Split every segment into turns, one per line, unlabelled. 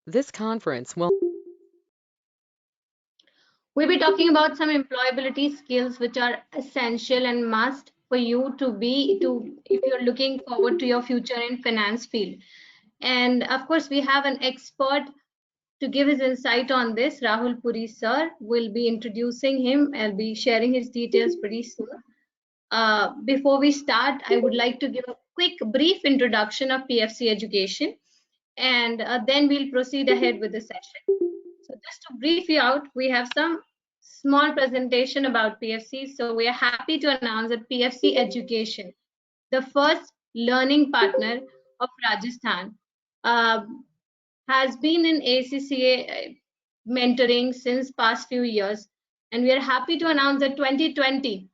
This conference will
We'll be talking about some employability skills which are essential and must for you if you're looking forward to your future in finance field. And of course, we have an expert to give his insight on this. Rahul Puri sir will be introducing him. I'll be sharing his details pretty soon. Before we start, I would like to give a quick brief introduction of PFC Education, and then we'll proceed ahead with the session. So just to brief you out, we have some small presentation about PFC. So we are happy to announce that PFC Education, the first learning partner of Rajasthan, uh, has been in ACCA mentoring since past few years. And we are happy to announce that 2020,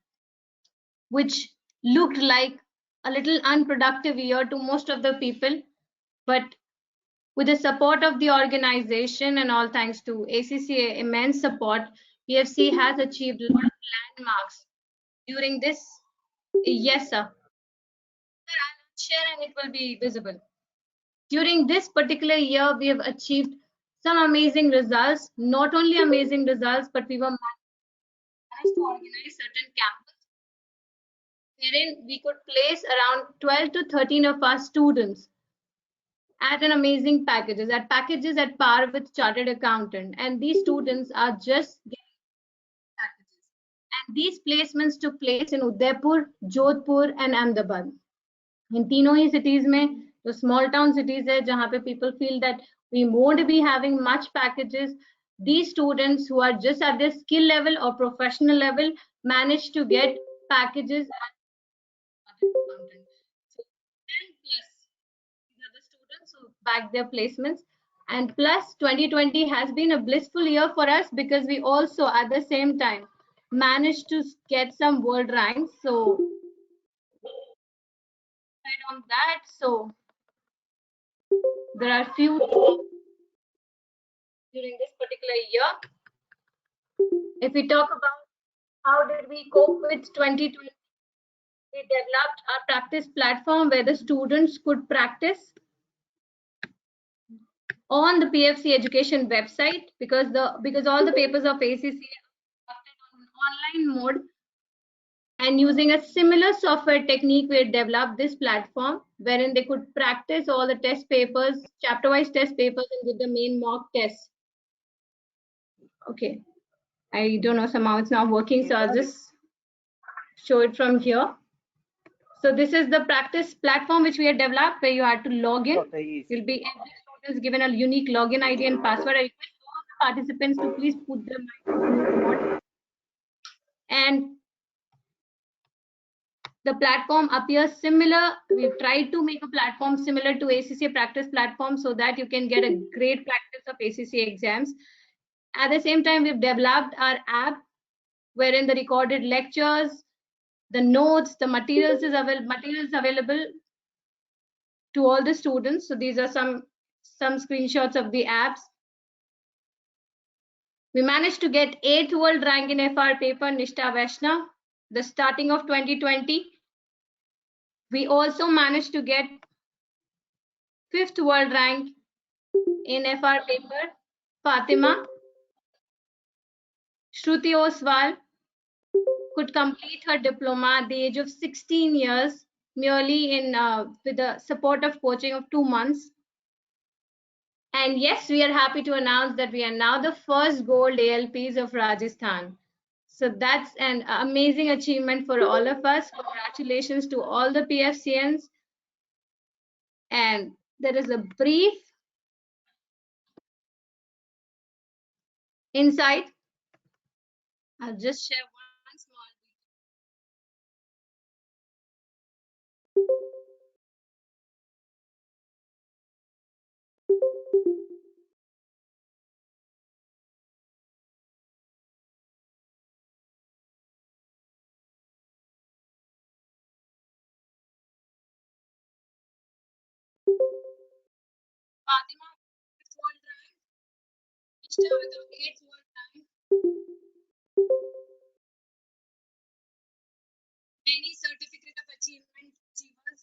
which looked like a little unproductive year to most of the people, but with the support of the organization and all thanks to ACCA immense support, PFC has achieved landmarks during this. Yes, sir. Sir, I'll share and it will be visible. During this particular year, we have achieved some amazing results. Not only amazing results, but we were managed to organize certain campuses wherein we could place around 12 to 13 of our students at an amazing packages at par with chartered accountant, and these students are just getting packages, and these placements took place in Udaipur, Jodhpur and Ahmedabad. In तीनों ही cities में जो small town cities है जहाँ पे people feel that we won't be having much packages, these students who are just at their skill level or professional level managed to get packages at chartered accountant. So 10 plus these are the students who back their placements, and plus 2020 has been a blissful year for us because we also at the same time managed to get some world ranks. So right on that, so there are few during this particular year. If we talk about how did we cope with 2020, we developed our practice platform where the students could practice on the PFC Education website, because all the papers of ACCA are on online mode, and using a similar software technique, we developed this platform wherein they could practice all the test papers, chapter-wise test papers, and give the main mock test. Okay, I don't know, somehow it's not working, so I'll just show it from here. So this is the practice platform which we have developed where you have to log in. You'll be every student is given a unique login ID and password. I request all the participants to please put them on. And the platform appears similar. We've tried to make a platform similar to ACCA practice platform so that you can get a great practice of ACCA exams. At the same time, we've developed our app wherein the recorded lectures, the notes, the materials available to all the students. So these are some screenshots of the apps. We managed to get 8th world rank in FR paper Nishta Vaishnav, the starting of 2020. We also managed to get 5th world rank in FR paper Fatima. Shruti Oswal could complete her diploma at the age of 16 years merely with the support of coaching of 2 months. And yes, we are happy to announce that we are now the first gold ALPs of Rajasthan. So that's an amazing achievement for all of us. Congratulations to all the PFCNs. And there is a brief insight. I'll just share one small Fatima, 5th world rank, Ishta with the 8th world rank. Many certificate of achievement achievers.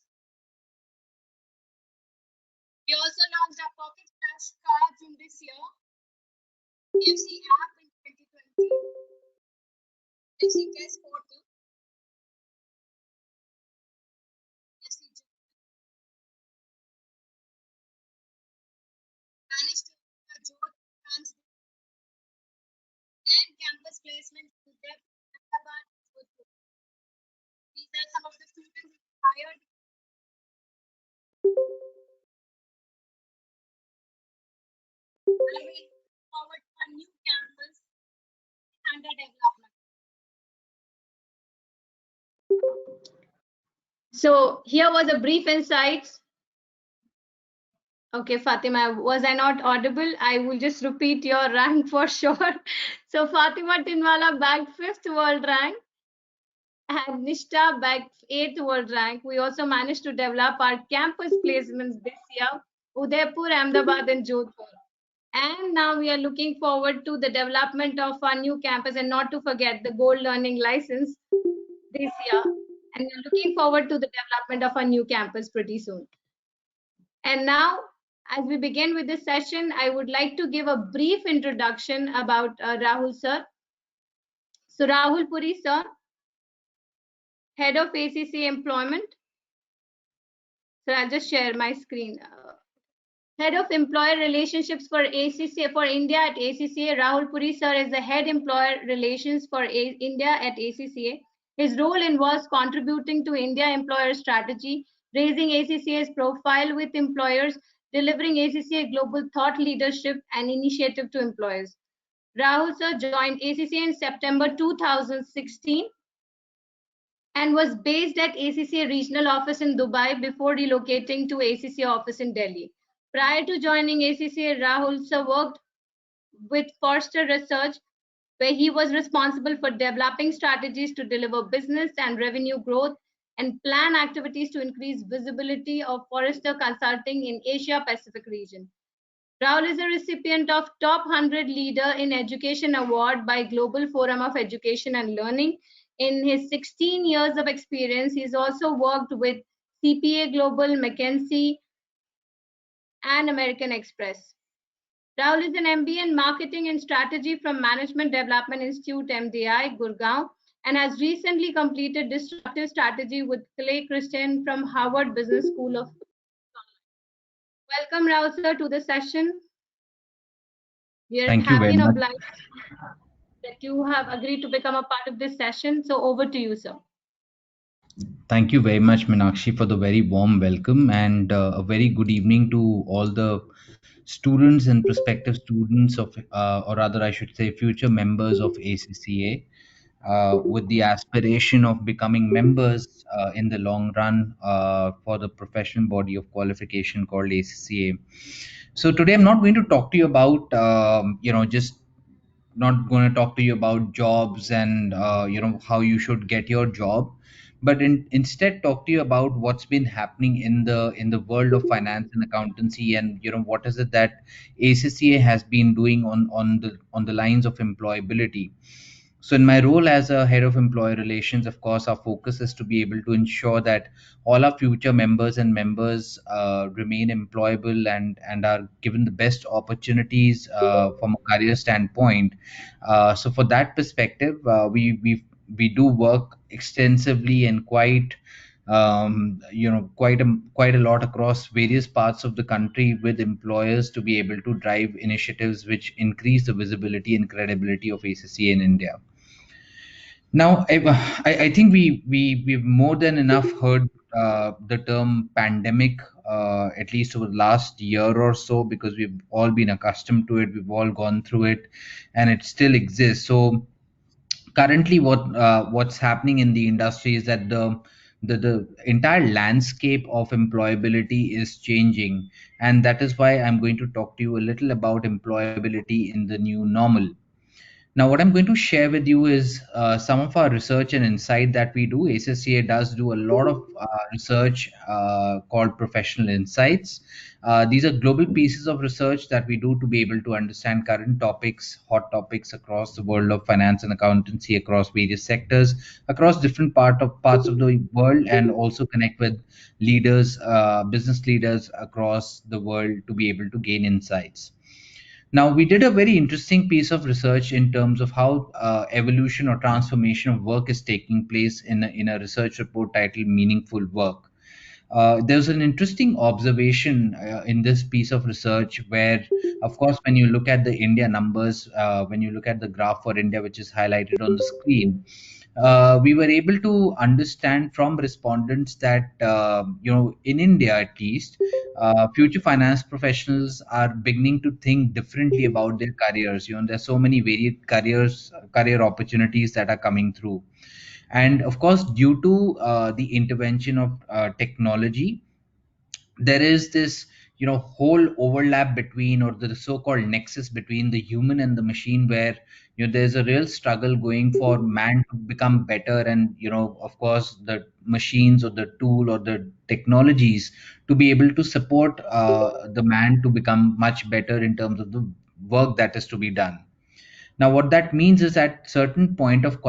We also launched our pocket flash cards in this this year, PFC app in 2020, PFC test portal, PFC managed to join and campus placement to their Ahmedabad. These are some of the students hired. Moving forward to a new campus under development. So here was a brief insights. Okay, Fatima, was I not audible? I will just repeat your rank for sure. So Fatima Tinwala bagged 5th world rank and Nishta bagged 8th world rank. We also managed to develop our campus placements this year, Udaipur, Ahmedabad, and Jodhpur. And now we are looking forward to the development of our new campus, and not to forget the gold learning license this year. And we're looking forward to the development of our new campus pretty soon. And now, as we begin with this session, I would like to give a brief introduction about Rahul sir. So Rahul Puri sir, Head of ACCA Employment. So I'll just share my screen. Head of Employer Relationships for ACCA for India at ACCA, Rahul Puri sir is the Head Employer Relations for India at ACCA. His role involves contributing to India employer strategy, raising ACCA's profile with employers, delivering ACCA global thought leadership and initiative to employers. Rahul sir joined ACCA in September 2016 and was based at ACCA regional office in Dubai before relocating to ACCA office in Delhi. Prior to joining ACCA, Rahul sir worked with Forrester Research, where he was responsible for developing strategies to deliver business and revenue growth and plan activities to increase visibility of Forrester Consulting in Asia Pacific region. Rahul is a recipient of Top 100 Leader in Education Award by Global Forum of Education and Learning. In his 16 years of experience, he's also worked with CPA Global, McKinsey, and American Express. Rahul is an MBA in Marketing and Strategy from Management Development Institute, MDI, Gurgaon, and has recently completed Disruptive Strategy with Clay Christian from Harvard Business School of. Welcome, Rahul sir, to the session. We are
Thank you
happy
very
and
much.
obliged that you have agreed to become a part of this session. So over to you, sir.
Thank you very much, Meenakshi, for the very warm welcome, and a very good evening to all the students and prospective students of, or rather, I should say, future members of ACCA, with the aspiration of becoming members in the long run for the professional body of qualification called ACCA. So today, I'm not going to talk to you about, just not going to talk to you about jobs and how you should get your job, but instead talk to you about what's been happening in the world of finance and accountancy, and what is it that ACCA has been doing on the lines of employability. So in my role as a head of employee relations, of course, our focus is to be able to ensure that all our future members remain employable and are given the best opportunities from a career standpoint. So for that perspective, we do work extensively and quite a lot across various parts of the country with employers to be able to drive initiatives which increase the visibility and credibility of ACCA in India. Now, I think we've more than enough heard the term pandemic, at least over the last year or so, because we've all been accustomed to it. We've all gone through it, and it still exists. So currently, what's happening in the industry is that the entire landscape of employability is changing, and that is why I'm going to talk to you a little about employability in the new normal. Now, what I'm going to share with you is some of our research and insight that we do. ACCA does do a lot of research called professional insights. These are global pieces of research that we do to be able to understand current topics, hot topics across the world of finance and accountancy, across various sectors, across different parts of the world, and also connect with leaders, business leaders across the world to be able to gain insights. Now, we did a very interesting piece of research in terms of how evolution or transformation of work is taking place in a research report titled Meaningful Work. There's an interesting observation in this piece of research where, of course, when you look at the India numbers, when you look at the graph for India, which is highlighted on the screen, we were able to understand from respondents that, in India at least, future finance professionals are beginning to think differently about their careers. There's so many varied career opportunities that are coming through, and of course, due to the intervention of technology, there is this whole overlap between, or the so-called nexus between, the human and the machine, where there's a real struggle going for man to become better, and of course the machines or the tool or the technologies to be able to support the man to become much better in terms of the work that is to be done. Now, what that means is at certain point of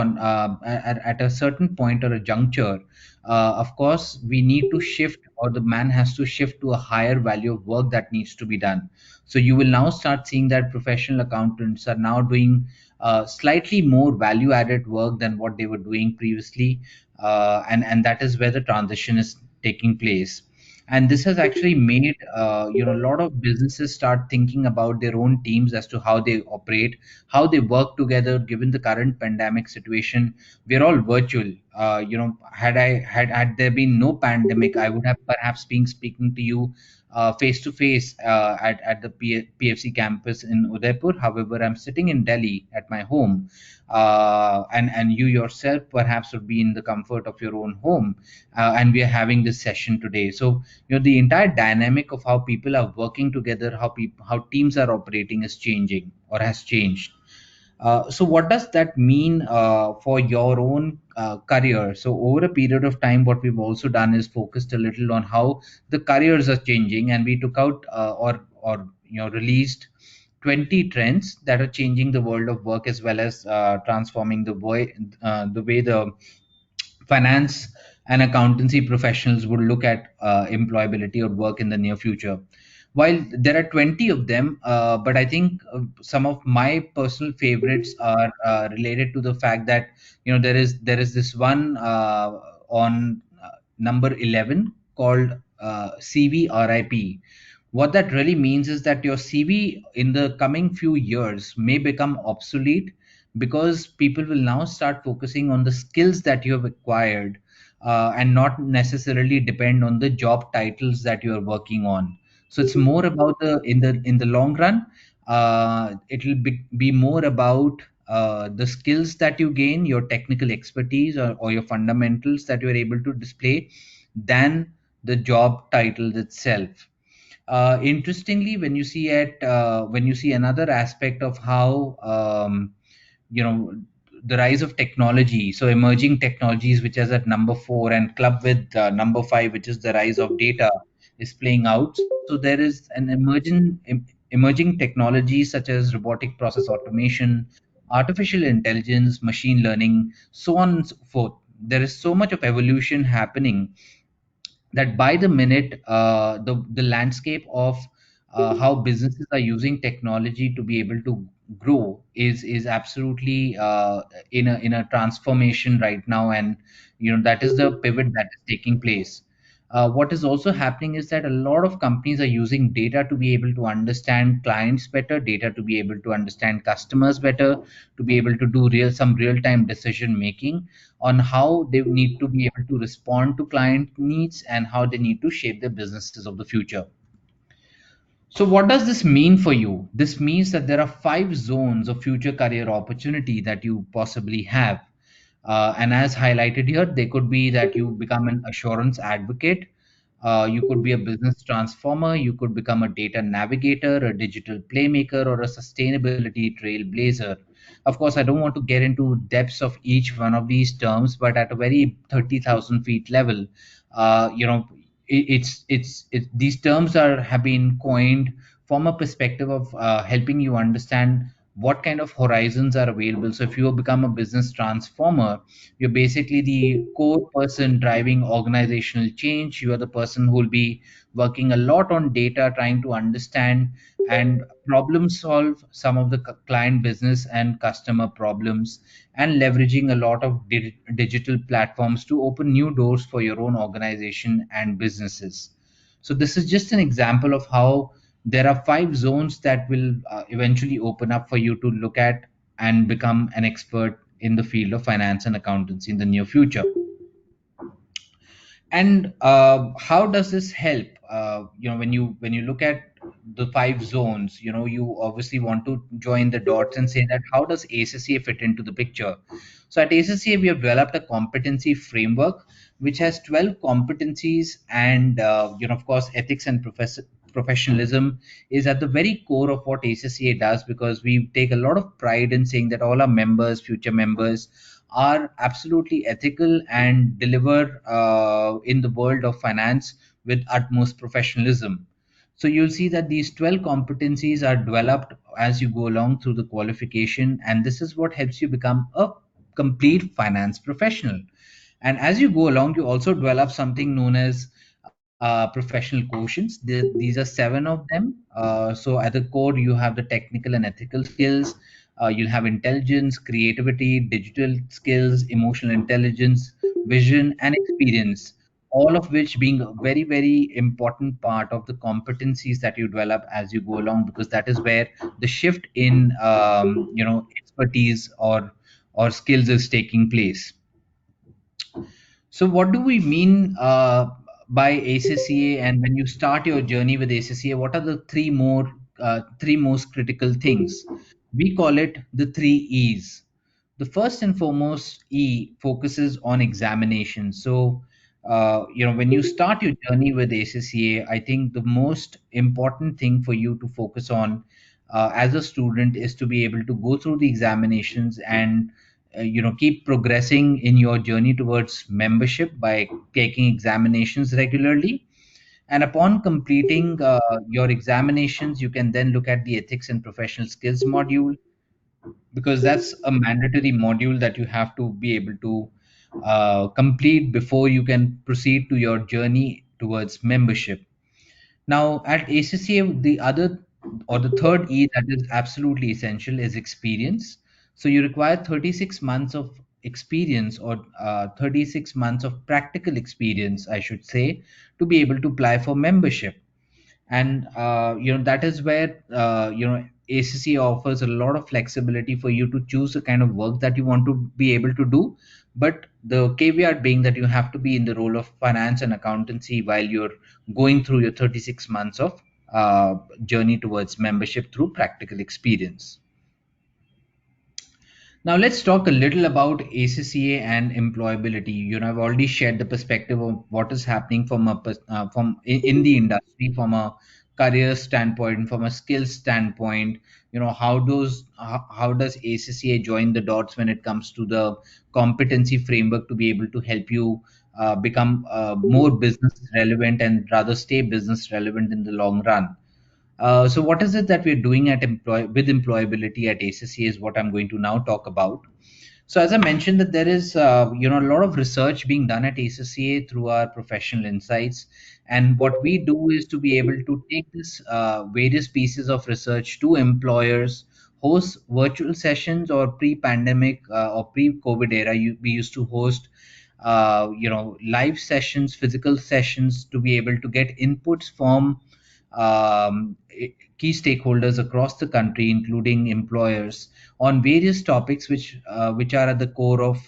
at a certain point or a juncture, of course, we need to shift, or the man has to shift to a higher value of work that needs to be done. So you will now start seeing that professional accountants are now doing slightly more value-added work than what they were doing previously, and that is where the transition is taking place. And this has actually made a lot of businesses start thinking about their own teams as to how they operate, how they work together given the current pandemic situation. We're all virtual. Had there been no pandemic, I would have perhaps been speaking to you face to face at the PFC campus in Udaipur. However, I'm sitting in Delhi at my home, and you yourself perhaps would be in the comfort of your own home, and we are having this session today. So the entire dynamic of how people are working together, how teams are operating is changing or has changed. So what does that mean for your own career? So over a period of time, what we've also done is focused a little on how the careers are changing, and we took out or released 20 trends that are changing the world of work, as well as transforming the way the finance and accountancy professionals would look at employability or work in the near future. While there are 20 of them, but I think some of my personal favorites are related to the fact that there is this one on number 11 called CVRIP. What that really means is that your CV in the coming few years may become obsolete, because people will now start focusing on the skills that you have acquired, and not necessarily depend on the job titles that you are working on. So it's more about the long run. It'll be more about the skills that you gain, your technical expertise, or your fundamentals that you are able to display, than the job titles itself. Interestingly, when you see another aspect of how you know the rise of technology, so emerging technologies, which is at number 4, and club with number 5, which is the rise of data, is playing out. So there is an emerging technologies such as robotic process automation, artificial intelligence, machine learning, so on and so forth. There is so much of evolution happening that by the minute, the landscape of how businesses are using technology to be able to grow is absolutely in a transformation right now, and that is the pivot that is taking place. What is also happening is that a lot of companies are using data to be able to understand clients better, data to be able to understand customers better, to be able to do some real time decision making on how they need to be able to respond to client needs, and how they need to shape their businesses of the future. So, what does this mean for you? This means that there are 5 zones of future career opportunity that you possibly have. And as highlighted here, they could be that you become an assurance advocate, you could be a business transformer, you could become a data navigator, a digital playmaker, or a sustainability trailblazer. Of course, I don't want to get into depths of each one of these terms, but at a very 30,000 feet level, these terms have been coined from a perspective of helping you understand what kind of horizons are available. So if you become a business transformer, you're basically the core person driving organizational change. You are the person who will be working a lot on data, trying to understand and problem solve some of the client business and customer problems, and leveraging a lot of digital platforms to open new doors for your own organization and businesses. So this is just an example of how there are 5 zones that will eventually open up for you to look at and become an expert in the field of finance and accountancy in the near future. And how does this help? When you look at the 5 zones, you obviously want to join the dots and say that how does ACCA fit into the picture? So at ACCA, we have developed a competency framework which has 12 competencies, and of course, ethics and professionalism is at the very core of what ACCA does, because we take a lot of pride in saying that all our members, future members, are absolutely ethical and deliver in the world of finance with utmost professionalism. So you'll see that these 12 competencies are developed as you go along through the qualification, and this is what helps you become a complete finance professional. And as you go along, you also develop something known as professional quotients. These are 7 of them. So at the core, you have the technical and ethical skills. You'll have intelligence, creativity, digital skills, emotional intelligence, vision, and experience. All of which being a very, very important part of the competencies that you develop as you go along, because that is where the shift in expertise or skills is taking place. So, what do we mean by ACCA? And when you start your journey with ACCA, what are the three most critical things? We call it the 3 E's. The first and foremost E focuses on examination. So, when you start your journey with ACCA, I think the most important thing for you to focus on as a student is to be able to go through the examinations and keep progressing in your journey towards membership by taking examinations regularly. And upon completing your examinations, you can then look at the ethics and professional skills module, because that's a mandatory module that you have to be able to complete before you can proceed to your journey towards membership. Now, at ACCA, the other or the third E that is absolutely essential is experience. So you require 36 months of experience, or 36 months of practical experience, I should say, to be able to apply for membership. And that is where ACCA offers a lot of flexibility for you to choose the kind of work that you want to be able to do. But the caveat being that you have to be in the role of finance and accountancy while you're going through your 36 months of journey towards membership through practical experience. Now let's talk a little about ACCA and employability. I've already shared the perspective of what is happening from in the industry, from a career standpoint, from a skills standpoint. How does ACCA join the dots when it comes to the competency framework to be able to help you become more business relevant and rather stay business relevant in the long run. So what is it that we're doing with employability at ACCA is what I'm going to now talk about. So as I mentioned, that there is a lot of research being done at ACCA through our professional insights, and what we do is to be able to take this various pieces of research to employers, host virtual sessions, or pre-pandemic or pre-COVID era. We used to host live sessions, physical sessions, to be able to get inputs from key stakeholders across the country, including employers, on various topics which are at the core of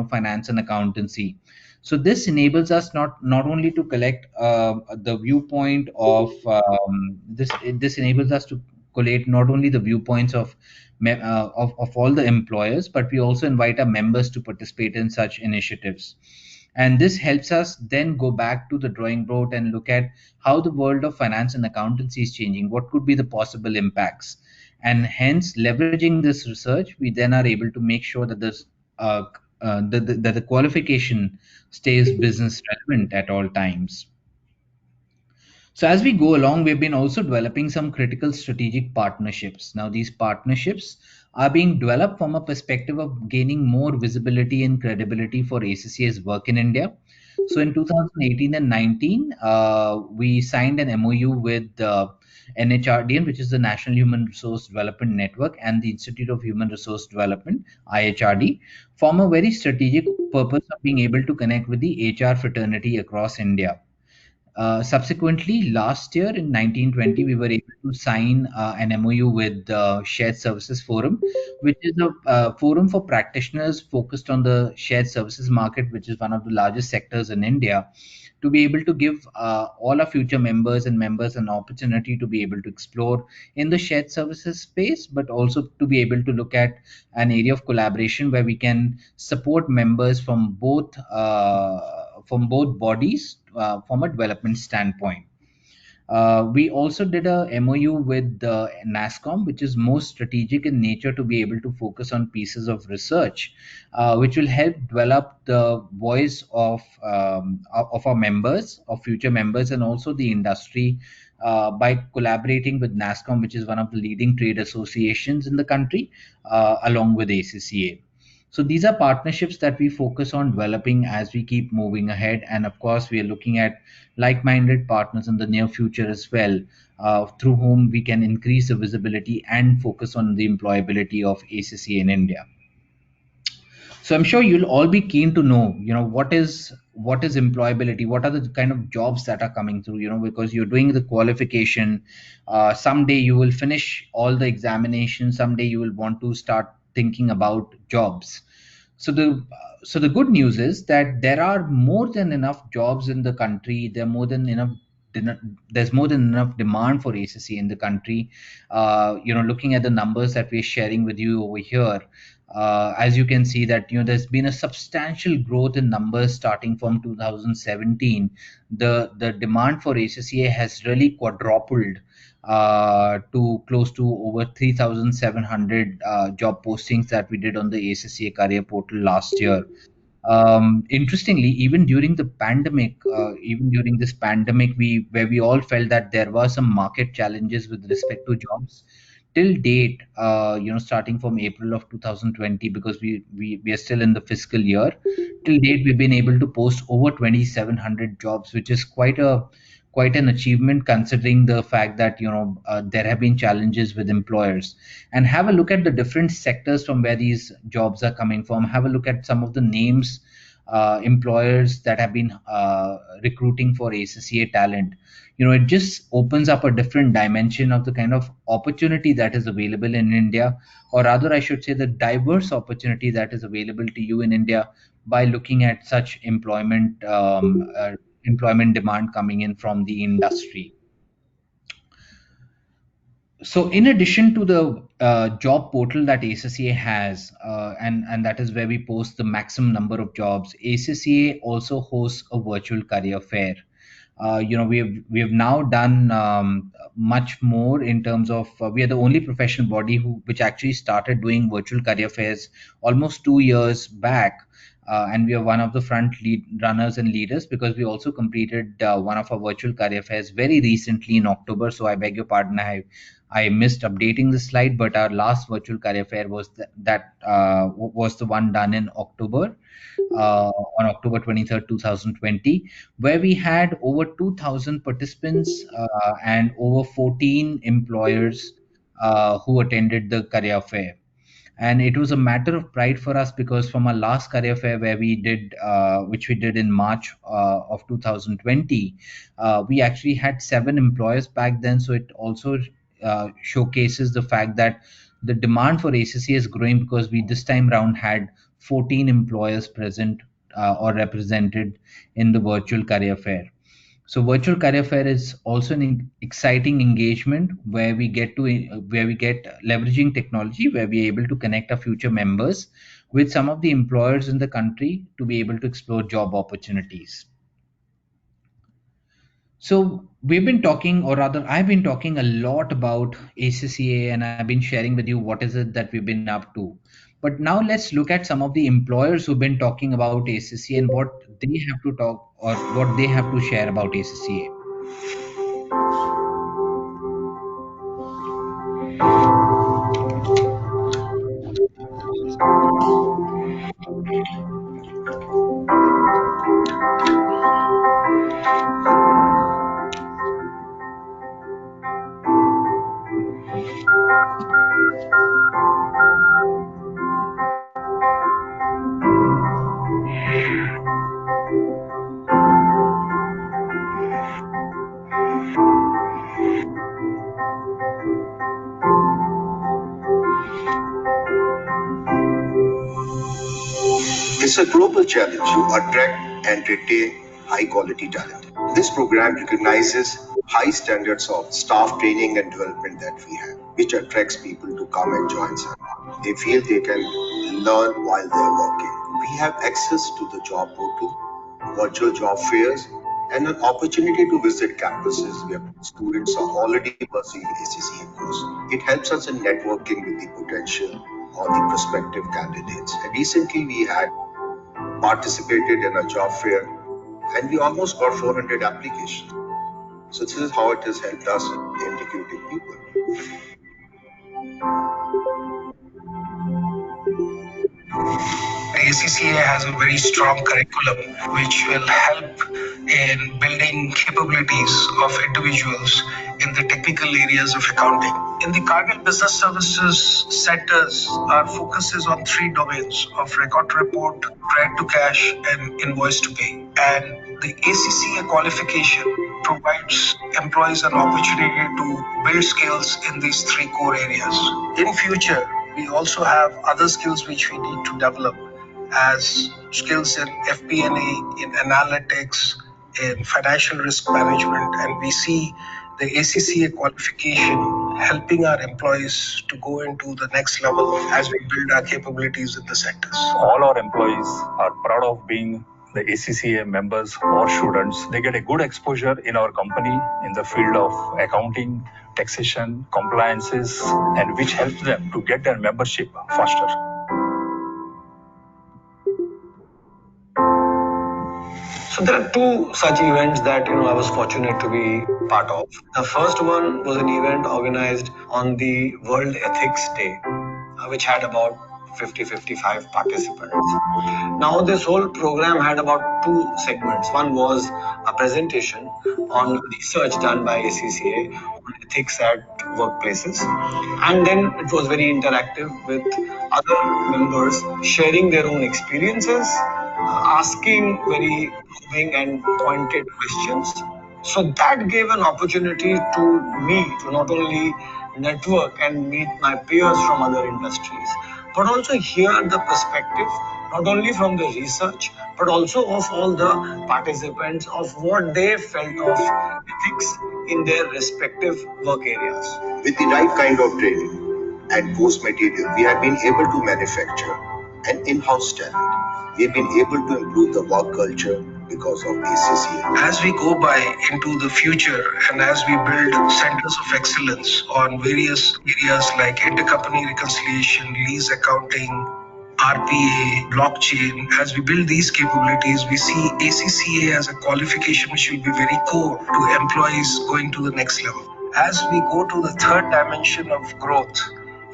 finance and accountancy. So this enables us not only to collect the viewpoint of this enables us to collate not only the viewpoints of all the employers, but we also invite our members to participate in such initiatives. And this helps us then go back to the drawing board and look at how the world of finance and accountancy is changing, what could be the possible impacts. And hence, leveraging this research, we then are able to make sure that uh, that the qualification stays business relevant at all times. So as we go along, we've been also developing some critical strategic partnerships. Now, these partnerships are being developed from a perspective of gaining more visibility and credibility for ACCA's work in India. So in 2018 and 19, we signed an MOU with NHRDN, which is the National Human Resource Development Network, and the Institute of Human Resource Development, IHRD, form a very strategic purpose of being able to connect with the HR fraternity across India. Subsequently, last year in 1920, we were able to sign an MOU with the Shared Services Forum, which is a forum for practitioners focused on the shared services market, which is one of the largest sectors in India, to be able to give all our future members and members an opportunity to be able to explore in the shared services space, but also to be able to look at an area of collaboration where we can support members from both bodies from a development standpoint. We also did a MOU with NASCOM, which is more strategic in nature to be able to focus on pieces of research, which will help develop the voice of our members, of future members, and also the industry by collaborating with NASCOM, which is one of the leading trade associations in the country, along with ACCA. So these are partnerships that we focus on developing as we keep moving ahead. And of course, we are looking at like-minded partners in the near future as well, through whom we can increase the visibility and focus on the employability of ACCA in India. So I'm sure you'll all be keen to know, what is employability, what are the kind of jobs that are coming through, because you're doing the qualification. Someday you will finish all the examinations. Someday you will want to start thinking about jobs. So the good news is that there are more than enough jobs in the country. There's more than enough demand for ACC in the country. Looking at the numbers that we're sharing with you over here, as you can see that there's been a substantial growth in numbers starting from 2017. The demand for ACCA has really quadrupled to close to over 3,700 job postings that we did on the ACCA career portal last year. Interestingly, even during this pandemic, we all felt that there were some market challenges with respect to jobs. Till date, starting from April of 2020, because we are still in the fiscal year. Till date, we've been able to post over 2,700 jobs, which is quite an achievement considering the fact that there have been challenges with employers. And have a look at the different sectors from where these jobs are coming from. Have a look at some of the names, employers that have been recruiting for ACCA talent. It just opens up a different dimension of the kind of opportunity that is available in India, or rather, I should say, the diverse opportunity that is available to you in India by looking at such employment demand coming in from the industry. So in addition to the job portal that ACCA has, and that is where we post the maximum number of jobs, ACCA also hosts a virtual career fair. We have now done much more in terms of, we are the only professional body which actually started doing virtual career fairs almost 2 years back. And we are one of the front lead runners and leaders, because we also completed one of our virtual career fairs very recently in October. So I beg your pardon, I missed updating the slide, but our last virtual career fair was was the one done in October, on October 23rd, 2020, where we had over 2,000 participants and over 14 employers who attended the career fair. And it was a matter of pride for us, because from our last career fair where we did which we did in March of 2020, we actually had 7 employers back then. So it also showcases the fact that the demand for ACC is growing, because we this time round had 14 employers present or represented in the virtual career fair. So virtual career fair is also an exciting engagement where we get leveraging technology, where we are able to connect our future members with some of the employers in the country to be able to explore job opportunities. So we've been talking, or rather, I've been talking a lot about ACCA, and I've been sharing with you what is it that we've been up to. But now let's look at some of the employers who've been talking about ACCA and what they have to talk, or what they have to share about ACCA.
It's a global challenge to attract and retain high quality talent. This program recognizes high standards of staff training and development that we have, which attracts people to come and join us. They feel they can learn while they're working. We have access to the job portal, virtual job fairs, and an opportunity to visit campuses where students are already pursuing ACCA course. It helps us in networking with the potential or the prospective candidates. And recently, we had participated in a job fair and we almost got 400 applications. So this is how it has helped us in recruiting people. ACCA has a very strong curriculum which will help in building capabilities of individuals in the technical areas of accounting. In the Cargill Business Services sectors, our focus is on three domains of record to report, credit to cash, and invoice to pay. And the ACCA qualification provides employees an opportunity to build skills in these three core areas. In future, we also have other skills which we need to develop as skills in FP&A, in analytics, in financial risk management, and we see the ACCA qualification helping our employees to go into the next level as we build our capabilities in the sectors.
All our employees are proud of being the ACCA members or students. They get a good exposure in our company in the field of accounting, taxation, compliances, and which helps them to get their membership faster. So there are two such events that I was fortunate to be part of. The first one was an event organized on the World Ethics Day, which had about 50-55 participants. Now this whole program had about two segments. One was a presentation on research done by ACCA on ethics at workplaces, and then it was very interactive with other members sharing their own experiences, asking very probing and pointed questions. So that gave an opportunity to me to not only network and meet my peers from other industries, but also hear the perspective not only from the research but also of all the participants of what they felt of ethics in their respective work areas. With the right kind of training and course material, we have been able to manufacture an in-house talent. We've been able to improve the work culture because of ACCA. As we go by into the future and as we build centers of excellence on various areas like intercompany reconciliation, lease accounting, RPA, blockchain, as we build these capabilities, we see ACCA as a qualification which will be very core to employees going to the next level. As we go to the third dimension of growth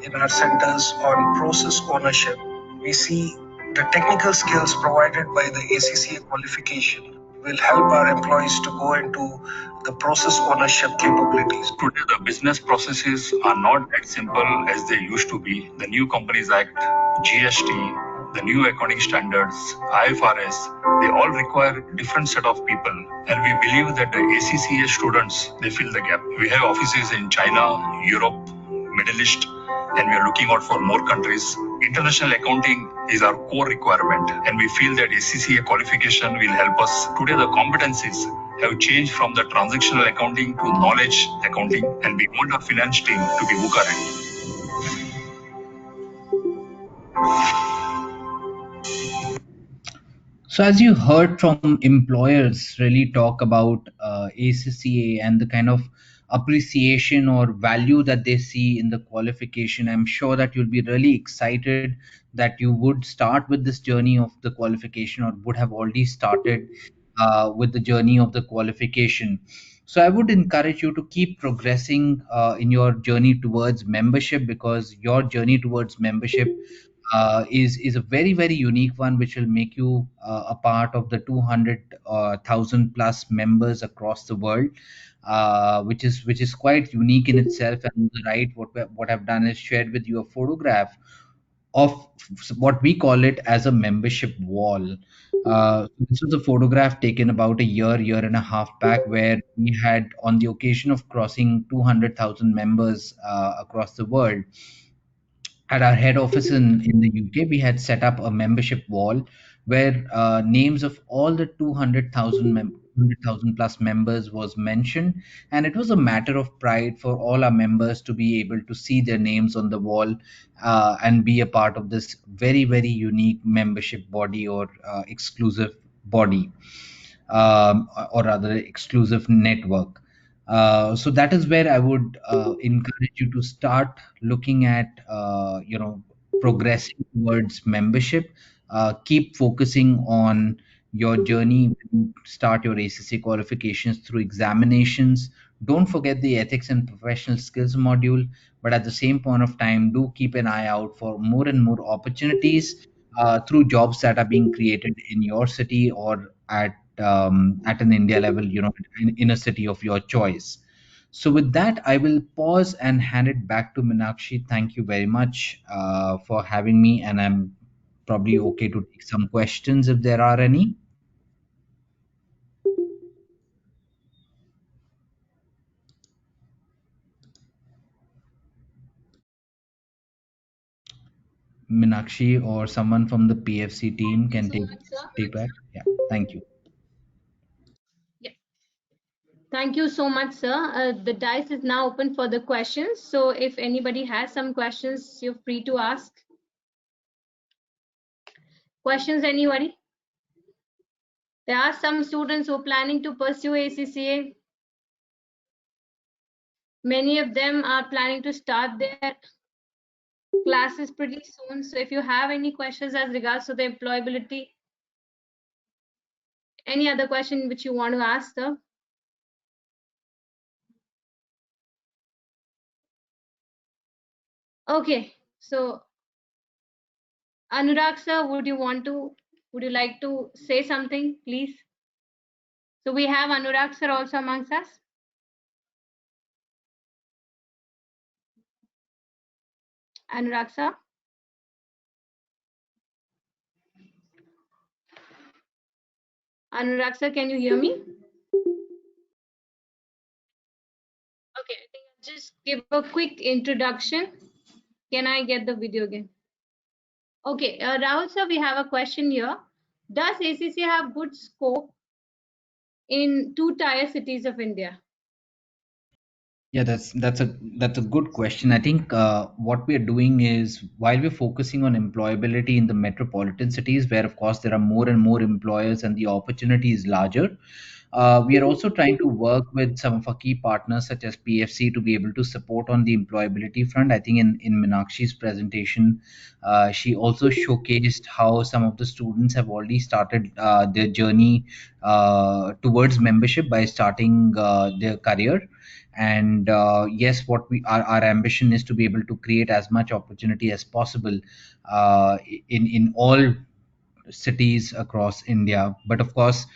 in our centers on process ownership, we see the technical skills provided by the ACCA qualification will help our employees to go into the process ownership capabilities. Today, the business processes are not as simple as they used to be. The new Companies Act, GST, the new accounting standards, IFRS, they all require a different set of people. And we believe that the ACCA students, they fill the gap. We have offices in China, Europe, Middle East, and we are looking out for more countries. International accounting is our core requirement, and we feel that ACCA qualification will help us. Today, the competencies have changed from the transactional accounting to knowledge accounting, and we want our finance team to be current.
So, as you heard from employers really talk about ACCA and the kind of appreciation or value that they see in the qualification, I'm sure that you'll be really excited that you would start with this journey of the qualification or would have already started with the journey of the qualification. So, I would encourage you to keep progressing in your journey towards membership, because your journey towards membership is a very unique one, which will make you a part of the 200,000 plus members across the world, which is quite unique in itself. And right, what I've done is shared with you a photograph of what we call it as a membership wall. This was a photograph taken about a year and a half back, where we had, on the occasion of crossing 200,000 members across the world, at our head office in the UK, we had set up a membership wall where names of all the 200,000 plus members was mentioned, and it was a matter of pride for all our members to be able to see their names on the wall and be a part of this very unique membership body, or exclusive body, or rather exclusive network. So that is where I would encourage you to start looking at, progressing towards membership. Keep focusing on your journey when you start your ACC qualifications through examinations. Don't forget the ethics and professional skills module, but at the same point of time, do keep an eye out for more and more opportunities through jobs that are being created in your city, or at an India level, in a city of your choice. So with that, I will pause and hand it back to Minakshi. Thank you very much for having me, and I'm probably okay to take some questions if there are any. Minakshi or someone from the PFC team can
So much, sir.
take back. Yeah, thank you.
Yeah. Thank you so much, sir. The dice is now open for the questions. So if anybody has some questions, you're free to ask. Questions, anybody? There are some students who are planning to pursue ACCA. Many of them are planning to start their classes pretty soon. So if you have any questions as regards to the employability, any other question which you want to ask, sir? Okay, so Anurag sir, would you like to say something, please? So we have Anurag sir also amongst us. Anurag sir. Anurag sir, can you hear me? Okay, I think I'll just give a quick introduction. Can I get the video again? Okay, Rahul sir, we have a question here. Does ACCA have good scope in 2-tier cities of India?
Yeah, that's a good question. I think what we are doing is, while we're focusing on employability in the metropolitan cities, where of course there are more and more employers and the opportunity is larger, we are also trying to work with some of our key partners such as PFC to be able to support on the employability front. I think in Meenakshi's presentation, she also showcased how some of the students have already started their journey towards membership by starting their career. And yes, what our ambition is to be able to create as much opportunity as possible in all cities across India. But of course,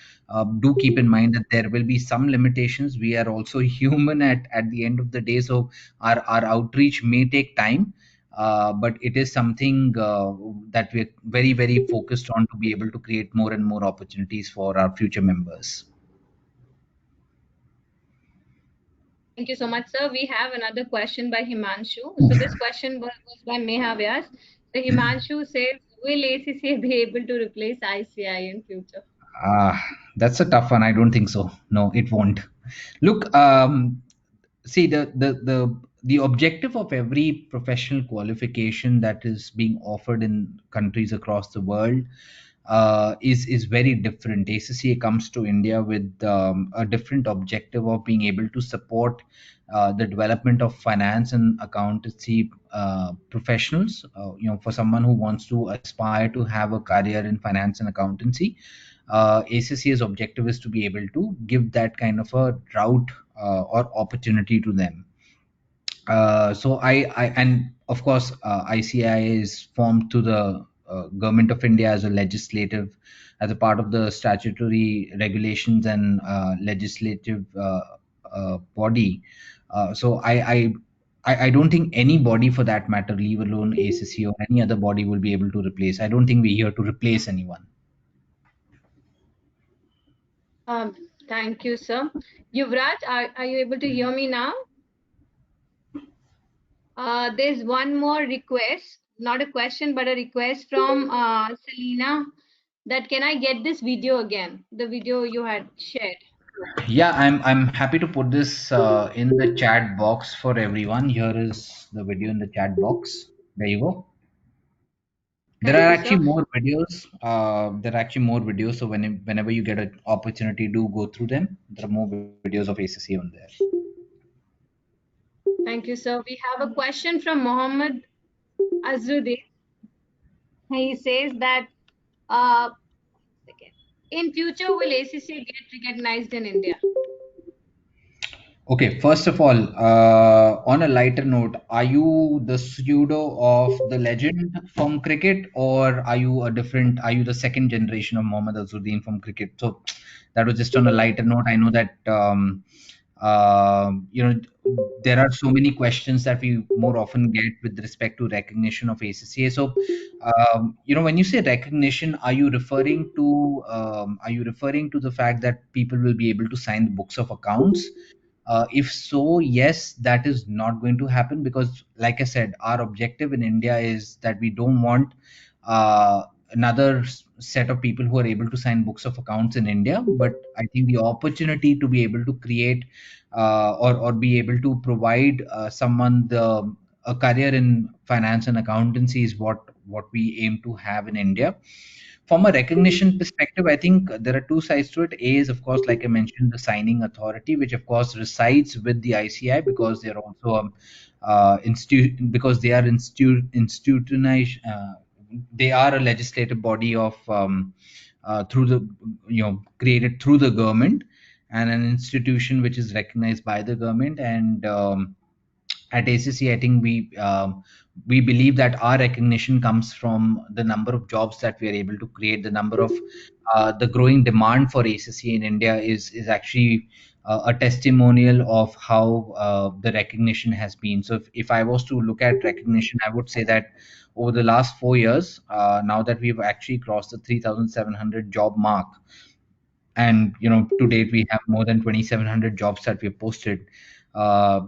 do keep in mind that there will be some limitations. We are also human at the end of the day, so our outreach may take time, but it is something that we're very focused on, to be able to create more and more opportunities for our future members.
Thank you so much, sir. We have another question by Himanshu. So this question was by Meha Vyas. So Himanshu says, will ACCA be able to replace ICI in future?
That's a tough one. I don't think so. No, it won't. Look, see, the objective of every professional qualification that is being offered in countries across the world is very different. ACCA comes to India with a different objective of being able to support the development of finance and accountancy professionals. For someone who wants to aspire to have a career in finance and accountancy, ACCA's objective is to be able to give that kind of a route or opportunity to them. So and of course, ICI is formed to the government of India as a legislative, as a part of the statutory regulations and legislative body. So I don't think any body for that matter, leave alone ACC or any other body, will be able to replace. I don't think we're here to replace anyone.
Thank you, sir. Yuvraj, are you able to hear me now? There's one more request, not a question, but a request from Selena, that can I get this video again, the video you had shared.
Yeah, I'm happy to put this in the chat box for everyone. Here is the video in the chat box. There you go. There
Thank
are
you,
actually
sir.
more videos. There are actually more videos. So whenever you get an opportunity, do go through them. There are more videos of ACC on there.
Thank you, sir. We have a question from Mohammed Azruddin. He says that uh, in future will ACC get recognized in India?
Okay, first of all, on a lighter note, are you the pseudo of the legend from cricket, or are you a different? Are you the second generation of Mohammad Azharuddin from cricket? So that was just on a lighter note. I know that you know, there are so many questions that we more often get with respect to recognition of ACCA. So you know, when you say recognition, are you referring to the fact that people will be able to sign the books of accounts? If so, yes, that is not going to happen because, like I said, our objective in India is that we don't want uh, another set of people who are able to sign books of accounts in India. But I think the opportunity to be able to create or be able to provide someone a career in finance and accountancy is what we aim to have in India. From a recognition perspective, I think there are two sides to it. A is, of course, like I mentioned, the signing authority, which of course resides with the ICI because they're also because they are institutionalized. They are a legislative body of through the created through the government, and an institution which is recognized by the government. And at ACC, I think we believe that our recognition comes from the number of jobs that we are able to create. The number of the growing demand for ACC in India is actually a testimonial of how the recognition has been. So if I was to look at recognition, I would say that over the last 4 years, now that we've actually crossed the 3,700 job mark, and to date we have more than 2,700 jobs that we have posted. Uh,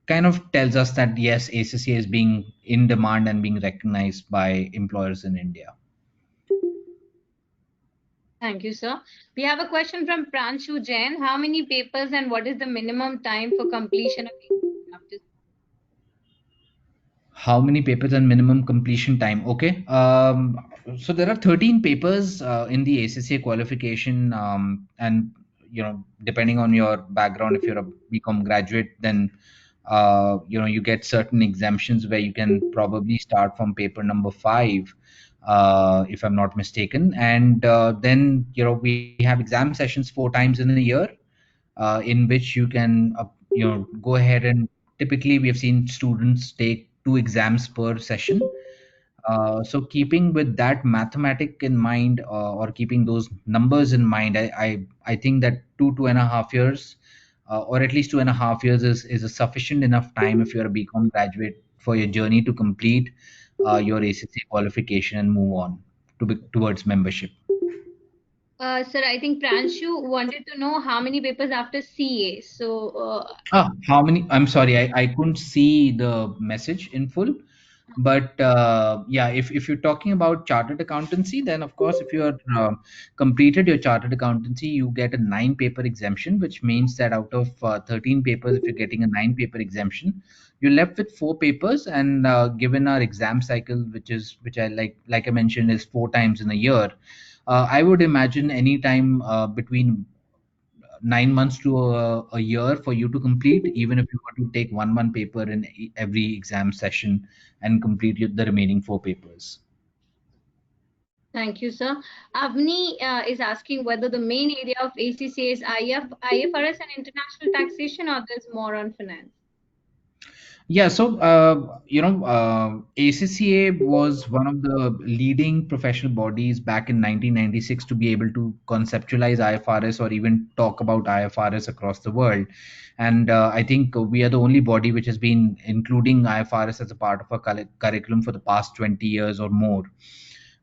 Kind of tells us that yes, ACCA is being in demand and being recognized by employers in India.
Thank you, sir. We have a question from Pranshu Jain. How many papers and what is the minimum time for completion of chapters?
How many papers and minimum completion time? Okay. So there are 13 papers in the ACCA qualification, and depending on your background, if you're a BCom graduate, then you get certain exemptions where you can probably start from paper number 5, if I'm not mistaken. And then we have exam sessions 4 times in a year, in which you can go ahead, and typically we have seen students take 2 exams per session. So keeping with that mathematic in mind, or keeping those numbers in mind, I think that 2.5 years, or at least 2.5 years is a sufficient enough time if you're a BCom graduate for your journey to complete your ACC qualification and move on towards membership.
Sir, I think Pranshu wanted to know how many papers after CA. So,
How many? I'm sorry, I couldn't see the message in full. But yeah, if you're talking about chartered accountancy, then of course, if you are completed your chartered accountancy, you get a 9 paper exemption, which means that out of 13 papers, if you're getting a 9 paper exemption, you're left with 4 papers. And given our exam cycle, which I like I mentioned, is 4 times in a year, I would imagine any time between 9 months to a year for you to complete, even if you were to take one paper in every exam session and complete the remaining 4 papers.
thank you, sir. Avni is asking whether the main area of ACCA is IFRS and international taxation, or there's more on finance.
Yeah, so ACCA was one of the leading professional bodies back in 1996 to be able to conceptualize IFRS or even talk about IFRS across the world. And I think we are the only body which has been including IFRS as a part of our curriculum for the past 20 years or more.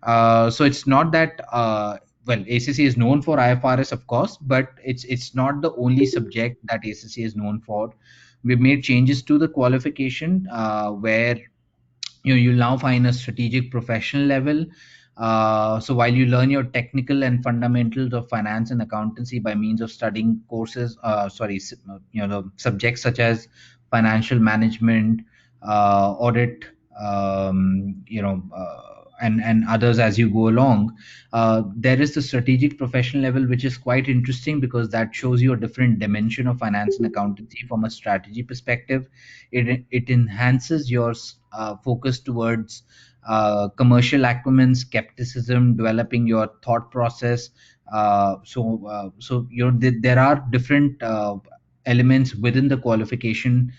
So it's not that well, ACC is known for IFRS, of course, but it's not the only subject that ACC is known for. We've made changes to the qualification where you'll now find a strategic professional level. So while you learn your technical and fundamentals of finance and accountancy by means of studying courses, the subjects such as financial management, audit, and others as you go along. There is the strategic professional level, which is quite interesting because that shows you a different dimension of finance and accountancy from a strategy perspective. It enhances your focus towards commercial acumen, skepticism, developing your thought process. There are different elements within the qualification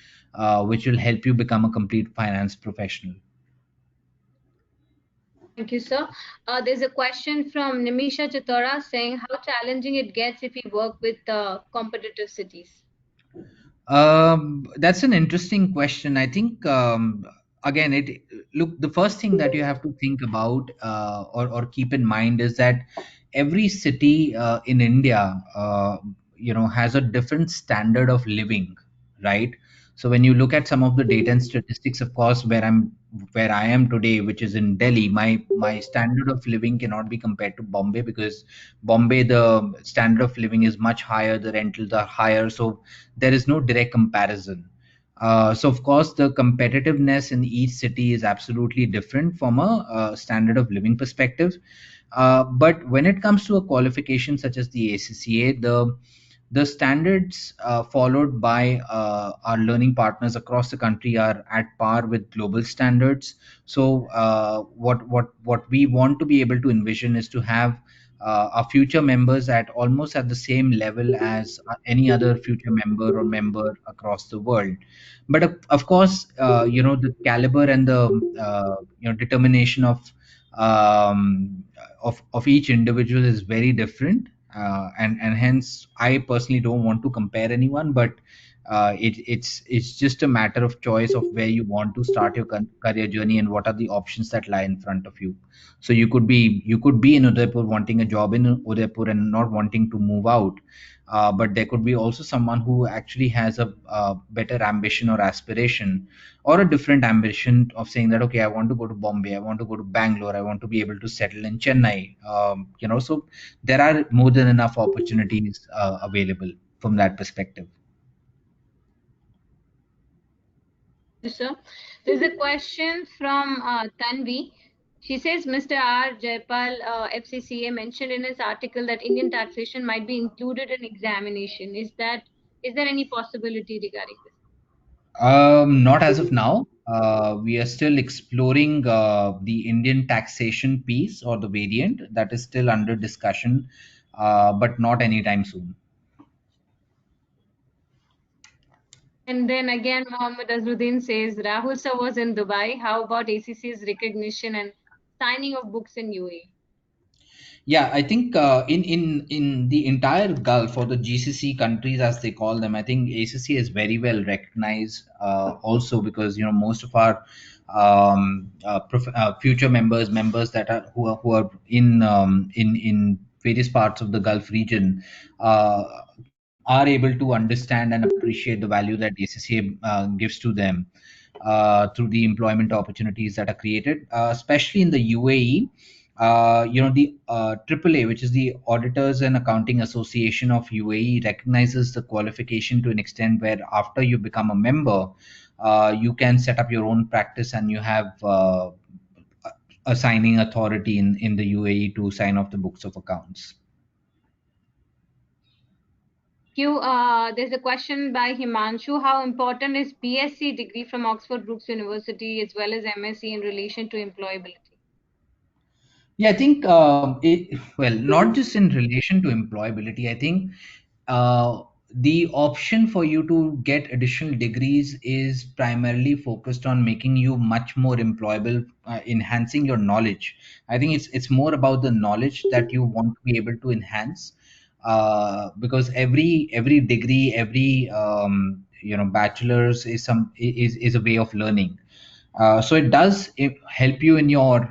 which will help you become a complete finance professional.
Thank you, sir. There's a question from Nimisha Chitora saying how challenging it gets if you work with competitive cities.
That's an interesting question. I think again, it look the first thing that you have to think about or keep in mind is that every city in India, has a different standard of living, right? So when you look at some of the data and statistics, of course, where I am today, which is in Delhi, my standard of living cannot be compared to Bombay because Bombay, the standard of living is much higher, the rentals are higher, so there is no direct comparison. So of course, the competitiveness in each city is absolutely different from a standard of living perspective. But when it comes to a qualification such as the ACCA, the standards followed by our learning partners across the country are at par with global standards. So what we want to be able to envision is to have our future members at almost at the same level as any other future member or member across the world. But of course, the caliber and the determination of each individual is very different, and hence I personally don't want to compare anyone, but it's just a matter of choice of where you want to start your career journey and what are the options that lie in front of you. So you could be in Udaipur wanting a job in Udaipur and not wanting to move out, but there could be also someone who actually has a better ambition or aspiration or a different ambition of saying that, okay, I want to go to Bombay, I want to go to Bangalore, I want to be able to settle in Chennai. So there are more than enough opportunities available from that perspective.
Thank you, sir. There's a question from Tanvi. She says Mr. R. Jaipal, FCCA, mentioned in his article that Indian taxation might be included in examination. Is there any possibility regarding this?
Not as of now. We are still exploring the Indian taxation piece or the variant that is still under discussion, but not anytime soon.
And then again, Mohammed Azruddin says Rahul sir was in Dubai. How about ACC's recognition and signing of books in UAE?
Yeah, I think in the entire Gulf or the GCC countries as they call them, I think ACC is very well recognized. Also because most of our future members that are who are in various parts of the Gulf region are able to understand and appreciate the value that ACCA gives to them through the employment opportunities that are created, especially in the UAE. The AAA, which is the Auditors and Accounting Association of UAE, recognizes the qualification to an extent where after you become a member, you can set up your own practice and you have a signing authority in the UAE to sign off the books of accounts.
There's a question by Himanshu. How important is PSc degree from Oxford Brookes University as well as MSc in relation to employability?
Yeah, I think well, not just in relation to employability. I think the option for you to get additional degrees is primarily focused on making you much more employable, enhancing your knowledge. I think it's more about the knowledge that you want to be able to enhance, because every degree, every bachelor's is a way of learning. So it does help you in your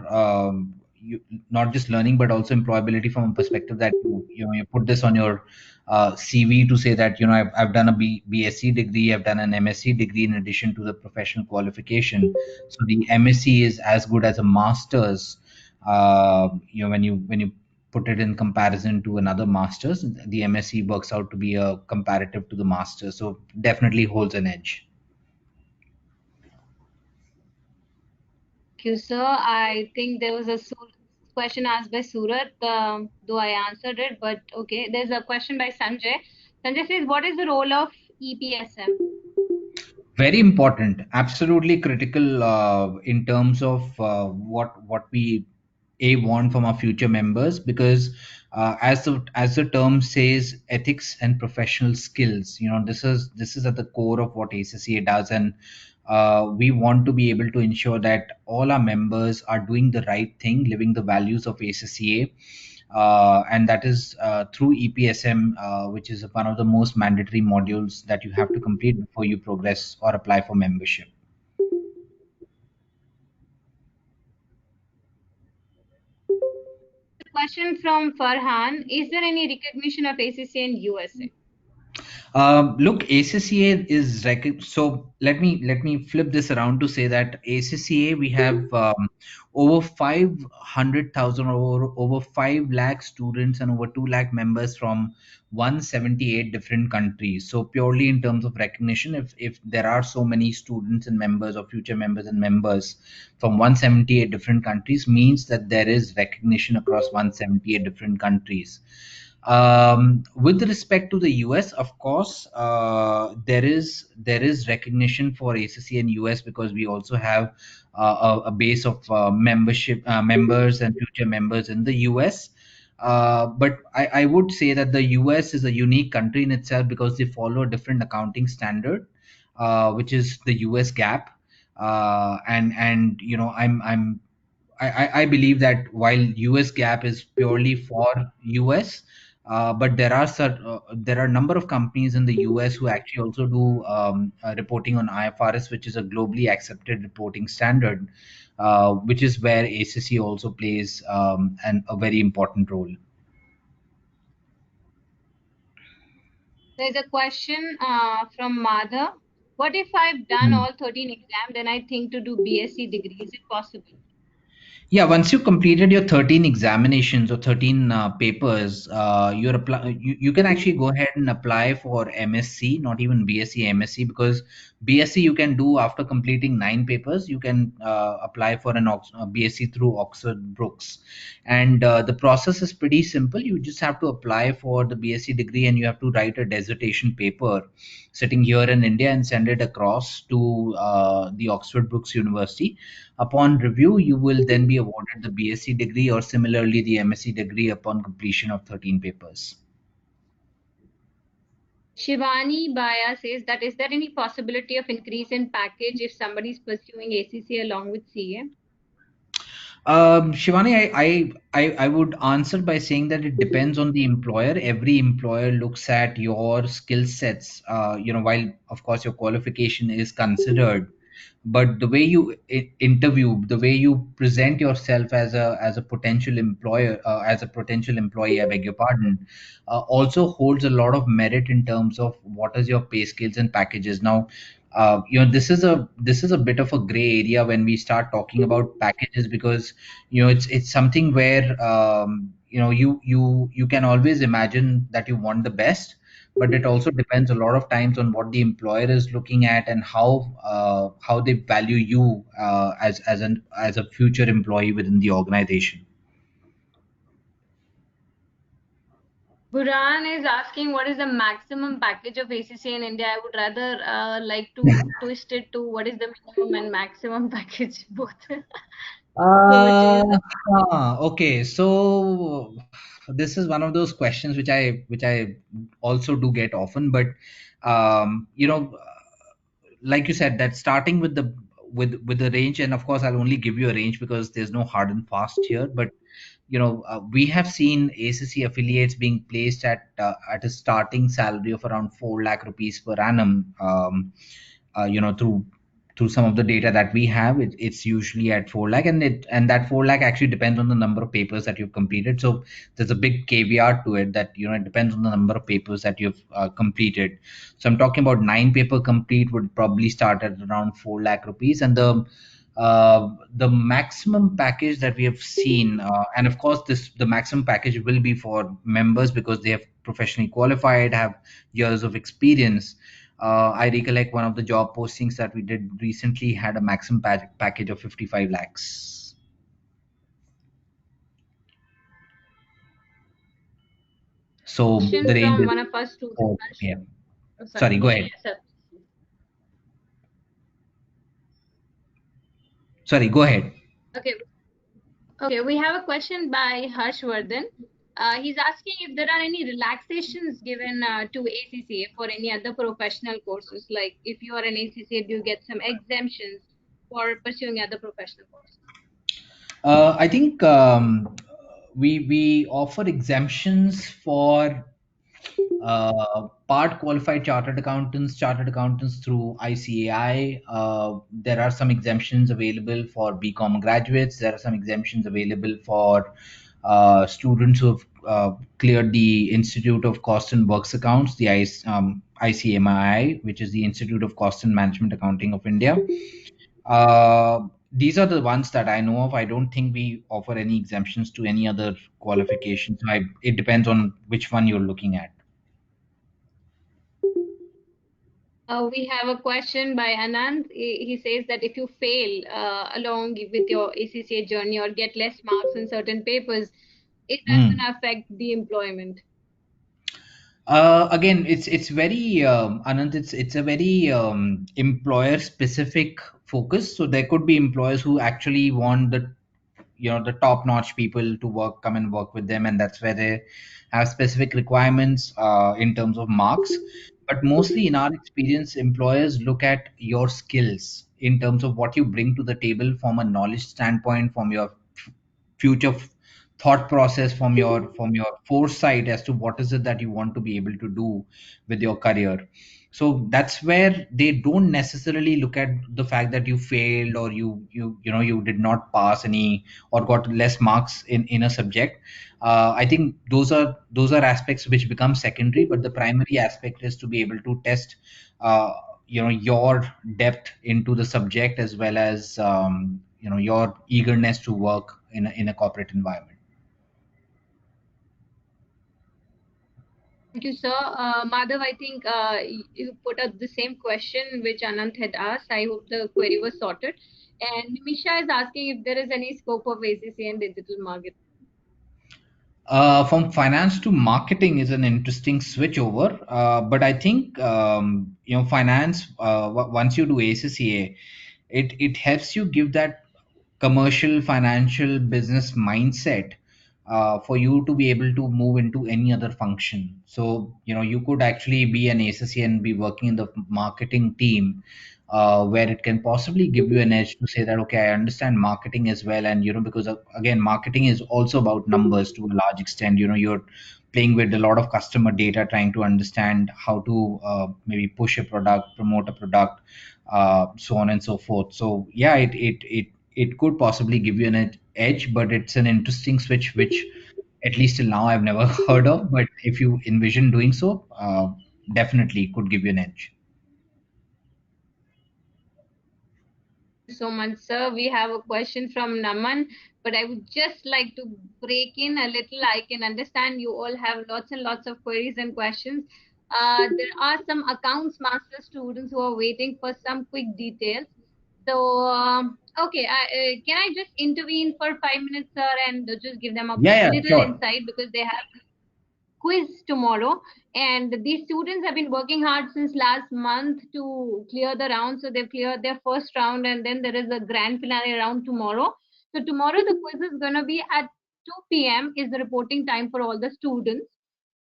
not just learning but also employability, from a perspective that you put this on your CV to say that I've done a BSc degree, I've done an MSc degree in addition to the professional qualification. So the MSc is as good as a master's. When you put it in comparison to another master's, the MSc works out to be a comparative to the master's. So definitely holds an edge.
Thank you, sir. I think there was a question asked by Surat, though I answered it, but okay. There's a question by Sanjay. Sanjay says, what is the role of EPSM?
Very important, absolutely critical, in terms of what we want from our future members, because as the term says, ethics and professional skills, this is at the core of what ACCA does. And we want to be able to ensure that all our members are doing the right thing, living the values of ACCA, and that is through EPSM, which is one of the most mandatory modules that you have to complete before you progress or apply for membership.
The question from Farhan, is there any recognition of ACCA in USA?
Look, ACCA is so let me flip this around to say that ACCA, we have over 500,000, or over 5 lakh students and over 2 lakh members from 178 different countries. So purely in terms of recognition, if there are so many students and members or future members and members from 178 different countries, means that there is recognition across 178 different countries. With respect to the US, of course, there is recognition for ACC in US, because we also have a base of membership members and future members in the US. But I would say that the US is a unique country in itself, because they follow a different accounting standard, which is the US GAAP. And I believe that while US GAAP is purely for US, but there are a number of companies in the US who actually also do reporting on IFRS, which is a globally accepted reporting standard, which is where ACC also plays a very important role.
There's a question from Madha. What if I've done all 13 exams, then I think to do BSc degree? Is it possible?
Yeah, once you completed your 13 examinations or 13 papers, you can actually go ahead and apply for MSc, not even BSc, MSc, because BSc you can do after completing 9 papers. You can apply for BSc through Oxford Brookes. And the process is pretty simple. You just have to apply for the BSc degree, and you have to write a dissertation paper sitting here in India and send it across to the Oxford Brookes University. Upon review, you will then be awarded the BSc degree, or similarly the MSc degree, upon completion of 13 papers.
Shivani Baya says that is there any possibility of increase in package if somebody is pursuing ACC along with CA?
Shivani, I would answer by saying that it depends on the employer. Every employer looks at your skill sets, while of course your qualification is considered, but the way you interview, the way you present yourself as a potential employer, as a potential employee, I beg your pardon, also holds a lot of merit in terms of what is your pay scales and packages. Now, this is a bit of a gray area when we start talking about packages, because it's something where you can always imagine that you want the best, but it also depends a lot of times on what the employer is looking at, and how they value you as a future employee within the organization.
Buran is asking what is the maximum package of ACC in India. I would rather like to twist it to what is the minimum and maximum package both. So which is
Okay, so this is one of those questions which I also do get often, but you know, like you said, that starting with the with the range, and of course I'll only give you a range because there's no hard and fast here, but we have seen ACC affiliates being placed at a starting salary of around 4 lakh rupees per annum. Through some of the data that we have, it's usually at 4 lakh, and that 4 lakh actually depends on the number of papers that you've completed. So there's a big caveat to it that it depends on the number of papers that you've completed. So I'm talking about 9 paper complete would probably start at around 4 lakh rupees, and the maximum package that we have seen, and of course the maximum package will be for members because they have professionally qualified, have years of experience. I recollect one of the job postings that we did recently had a maximum package of 55 lakhs. So
Question
the range
from
is
one of our students.
yeah.
Oh,
Sorry, go ahead.
Sir.
Sorry, go ahead.
Okay, we have a question by Harshvardhan. He's asking if there are any relaxations given to ACCA for any other professional courses. Like if you are an ACCA, do you get some exemptions for pursuing other professional courses?
I think we offer exemptions for part qualified chartered accountants through ICAI. There are some exemptions available for BCom graduates. There are some exemptions available for students who have cleared the Institute of Cost and Works Accounts, the ICMI, which is the Institute of Cost and Management Accounting of India. These are the ones that I know of. I don't think we offer any exemptions to any other qualifications. It depends on which one you're looking at.
We have a question by Anand. He says that if you fail along with your ACCA journey or get less marks in certain papers, is that going to affect the employment?
Again, it's very Anand. It's a very employer specific focus. So there could be employers who actually want the top notch people to come and work with them, and that's where they have specific requirements in terms of marks. But mostly in our experience, employers look at your skills in terms of what you bring to the table from a knowledge standpoint, from your future thought process, from your foresight as to what is it that you want to be able to do with your career. So that's where they don't necessarily look at the fact that you failed, or you did not pass any or got less marks in a subject. I think those are aspects which become secondary, but the primary aspect is to be able to test your depth into the subject, as well as your eagerness to work in a corporate environment.
Thank you, sir. Madhav, I think you put up the same question which Anant had asked. I hope the query was sorted. And Nimisha is asking if there is any scope of ACCA in digital marketing.
From finance to marketing is an interesting switchover, but I think finance. Once you do ACCA, it helps you give that commercial, financial, business mindset for you to be able to move into any other function. So you could actually be an ACCA and be working in the marketing team, where it can possibly give you an edge to say that, okay, I understand marketing as well. And because again, marketing is also about numbers to a large extent. You're playing with a lot of customer data, trying to understand how to maybe push a product, promote a product, so on and so forth. So yeah, it could possibly give you an edge, but it's an interesting switch which at least till now I've never heard of. But if you envision doing so, definitely could give you an edge.
So much, sir. We have a question from Naman, but I would just like to break in a little. I can understand you all have lots and lots of queries and questions. There are some accounts master students who are waiting for some quick details. So, okay, can I just intervene for 5 minutes, sir, and just give them a
Yeah, yeah,
little
sure.
insight because they have quiz tomorrow, and these students have been working hard since last month to clear the round. So they've cleared their first round, and then there is a grand finale round tomorrow. So tomorrow the quiz is going to be at 2 p.m. is the reporting time for all the students,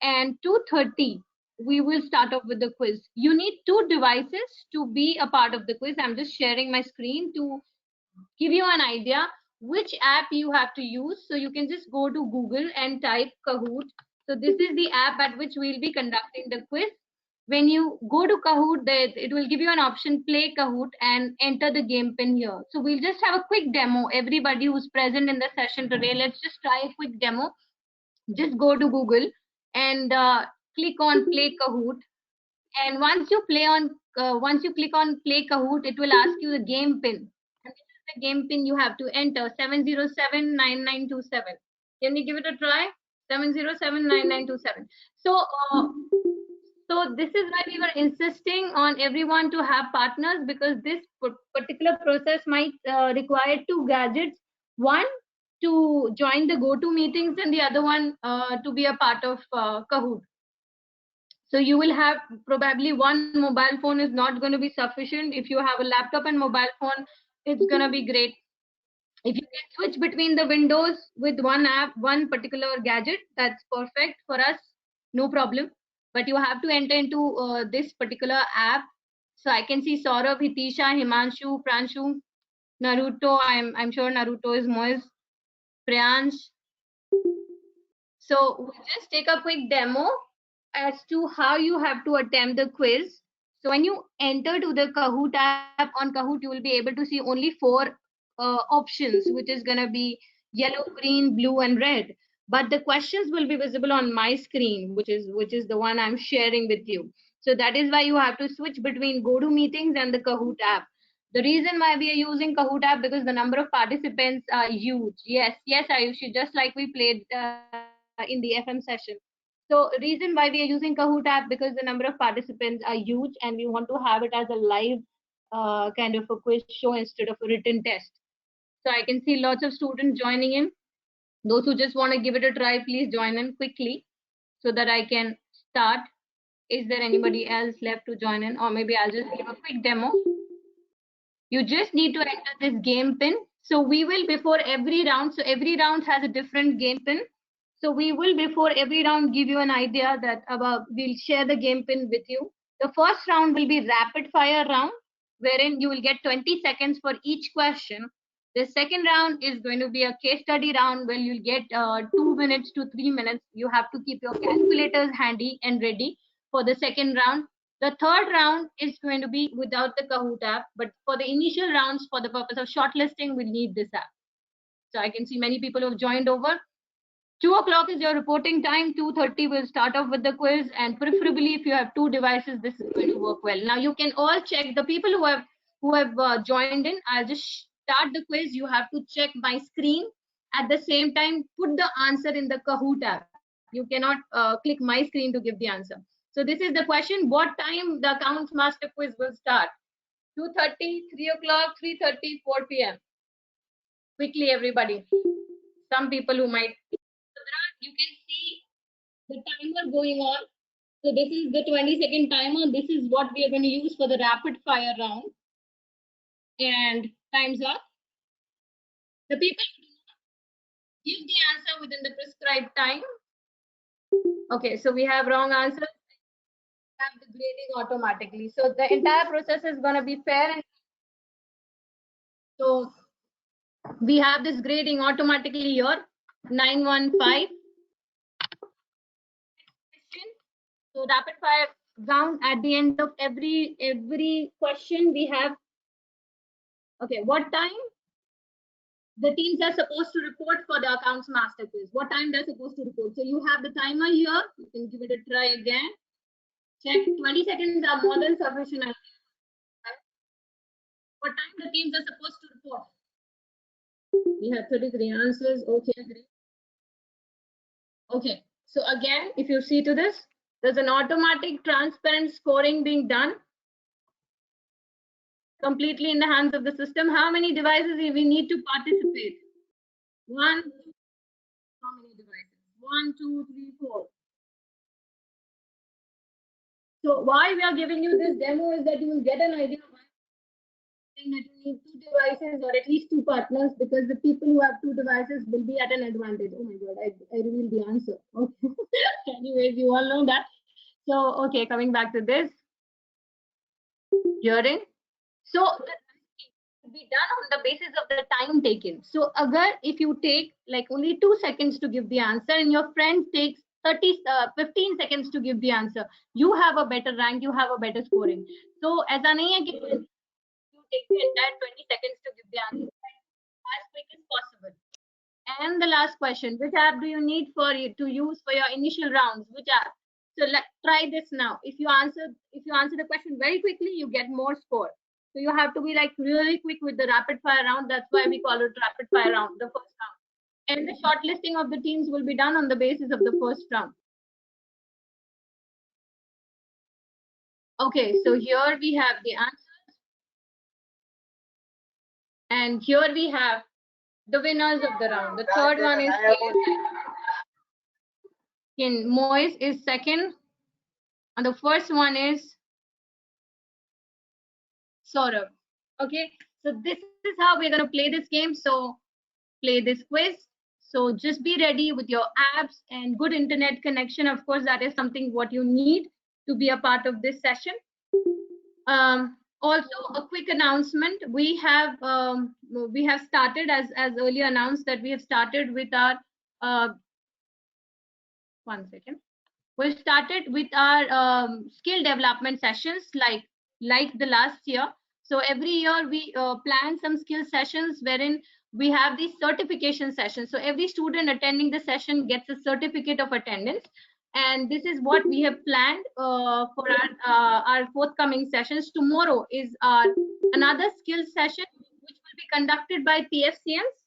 and 2:30 we will start off with the quiz. You need 2 devices to be a part of the quiz. I'm just sharing my screen to give you an idea which app you have to use. So you can just go to Google and type Kahoot. So this is the app at which we'll be conducting the quiz. When you go to Kahoot, it will give you an option, play Kahoot, and enter the game pin here. So we'll just have a quick demo. Everybody who's present in the session today, let's just try a quick demo. Just go to Google and click on play Kahoot. And once you click on play Kahoot, it will ask you the game pin. And this is the game pin you have to enter, 7079927. Can you give it a try? 7079927. So this is why we were insisting on everyone to have partners, because this particular process might require 2 gadgets. One to join the go-to meetings, and the other one to be a part of Kahoot. So you will have probably one mobile phone is not going to be sufficient. If you have a laptop and mobile phone, it's going to be great. If you can switch between the windows with one app, one particular gadget, that's perfect for us, no problem. But you have to enter into this particular app. So I can see Saurabh, Hitisha, Himanshu, Pranshu, Naruto. I'm sure Naruto is Moise, Priyansh. So we'll just take a quick demo as to how you have to attempt the quiz. So when you enter to the Kahoot app on Kahoot, you will be able to see only 4 options, which is going to be yellow, green, blue, and red. But the questions will be visible on my screen, which is the one I'm sharing with you. So that is why you have to switch between GoToMeetings and the Kahoot app. The reason why we are using Kahoot app, because the number of participants are huge. Yes, Ayushi, just like we played in the FM session. So reason why we are using Kahoot app, because the number of participants are huge, and we want to have it as a live kind of a quiz show instead of a written test. So I can see lots of students joining in. Those who just want to give it a try, please join in quickly so that I can start. Is there anybody else left to join in? Or maybe I'll just give a quick demo. You just need to enter this game pin. So we will, before every round, so every round has a different game pin. So we will, before every round, give you an idea that we'll share the game pin with you. The first round will be rapid fire round, wherein you will get 20 seconds for each question. The second round is going to be a case study round where you'll get 2 minutes to 3 minutes. You have to keep your calculators handy and ready for the second round. The third round is going to be without the Kahoot app, but for the initial rounds, for the purpose of shortlisting, we'll need this app. So I can see many people who have joined over. 2 o'clock is your reporting time. 2:30 will start off with the quiz, and preferably if you have 2 devices, this is going to work well. Now you can all check, the people who have joined in. I'll just start the quiz. You have to check my screen. At the same time, put the answer in the Kahoot app. You cannot click my screen to give the answer. So this is the question: what time the accounts master quiz will start? 2:30, 3 o'clock, 3:30, 4 p.m. Quickly, everybody. Some people who might. You can see the timer going on. So this is the 20-second timer. This is what we are going to use for the rapid fire round. And time's up. The people give the answer within the prescribed time. Okay, so we have wrong answers. Have the grading automatically. So the entire process is going to be fair. And so we have this grading automatically here. 915. So rapid fire round, at the end of every question we have. Okay, what time the teams are supposed to report for the accounts master quiz? What time they're supposed to report? So you have the timer here. You can give it a try again. Check. 20 seconds are more than sufficient. What time the teams are supposed to report? We have 33 answers. Okay. Okay. So again, if you see to this, there's an automatic transparent scoring being done completely in the hands of the system. How many devices we need to participate? One. How many devices? 1, 2, 3, 4. So why we are giving you this demo is that you will get an idea of saying that you need two devices or at least two partners, because the people who have two devices will be at an advantage. Oh my god, I revealed the answer. Okay. Anyways, you all know that. So, okay, coming back to this hearing. So, the will be done on the basis of the time taken. So, if you take like only 2 seconds to give the answer and your friend takes 15 seconds to give the answer, you have a better rank, you have a better scoring. So, as an you take the entire 20 seconds to give the answer as quick as possible. And the last question, which app do you need for you to use for your initial rounds? Which app? So try this now. If you answer the question very quickly, you get more score. So you have to be like really quick with the rapid fire round. That's why we call it rapid fire round, the first round. And the shortlisting of the teams will be done on the basis of the first round. Okay, so here we have the answers. And here we have the winners of the round. The third one is Moise is second. And the first one is Saurabh. Okay, so this is how we're going to play this game. So play this quiz. So just be ready with your apps and good internet connection. Of course, that is something what you need to be a part of this session. Also, a quick announcement. We have started, as earlier announced, that we have started with our 1 second. We started with our skill development sessions like the last year. So every year we plan some skill sessions wherein we have these certification sessions. So every student attending the session gets a certificate of attendance. And this is what we have planned for our forthcoming sessions. Tomorrow is another skill session which will be conducted by PFCMs.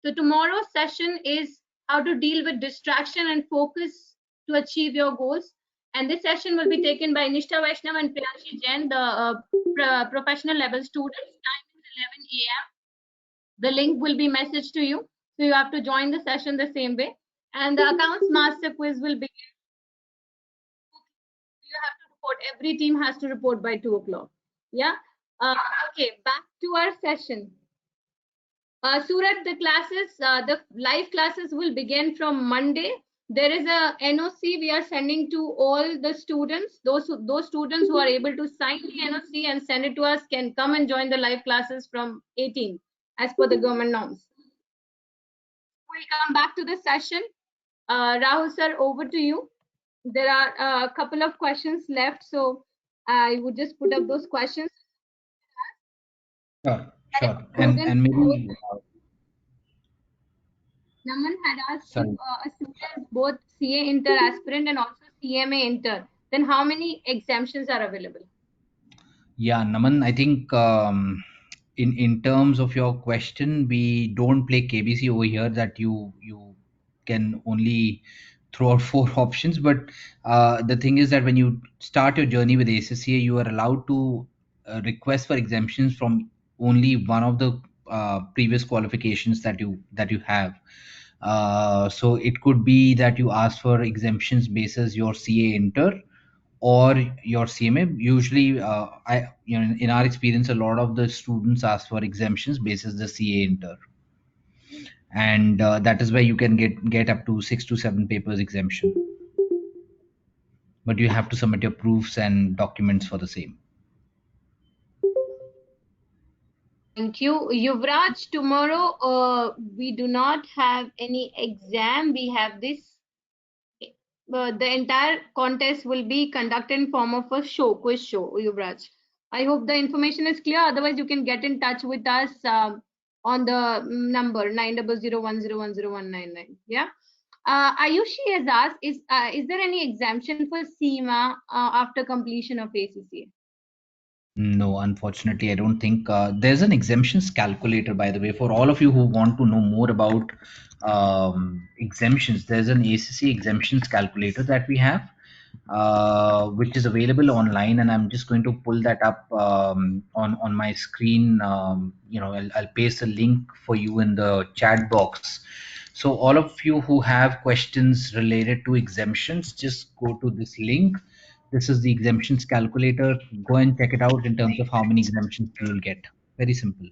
So tomorrow's session is how to deal with distraction and focus to achieve your goals. And this session will be taken by Nishtha Vaishnav and Priyanshi Jain, the professional level students. Time is 11 a.m. The link will be messaged to you. So you have to join the session the same way. And the accounts master quiz will begin. You have to report. Every team has to report by 2 o'clock. Yeah. Okay, back to our session. Surat, the live classes will begin from Monday. There is a NOC we are sending to all the students. Those students who are able to sign the NOC and send it to us can come and join the live classes from 18 as per the government norms. We'll come back to the session. Rahul sir, over to you. There are a couple of questions left, so I would just put up those questions.
Sure. And maybe
Naman had asked if a student both CA Inter aspirant and also CMA Inter, then how many exemptions are available?
Yeah, Naman, I think in terms of your question, we don't play KBC over here that you can only throw out 4 options. But the thing is that when you start your journey with ACCA, you are allowed to request for exemptions from only one of the previous qualifications that you have. So it could be that you ask for exemptions basis your CA Inter or your CMA. Usually, in our experience, a lot of the students ask for exemptions basis the CA Inter, and that is where you can get up to 6 to 7 papers exemption. But you have to submit your proofs and documents for the same.
Thank you. Yuvraj, tomorrow we do not have any exam. We have this. The entire contest will be conducted in form of a quiz show, Yuvraj. I hope the information is clear. Otherwise, you can get in touch with us on the number 900101099. Yeah. Ayushi has asked, is there any exemption for SEMA after completion of ACCA?
No, unfortunately, I don't think there's an exemptions calculator, by the way, for all of you who want to know more about exemptions. There's an ACCA exemptions calculator that we have, which is available online, and I'm just going to pull that up on my screen. I'll paste a link for you in the chat box. So all of you who have questions related to exemptions, just go to this link. This is the exemptions calculator. Go and check it out in terms of how many exemptions you will get. Very simple.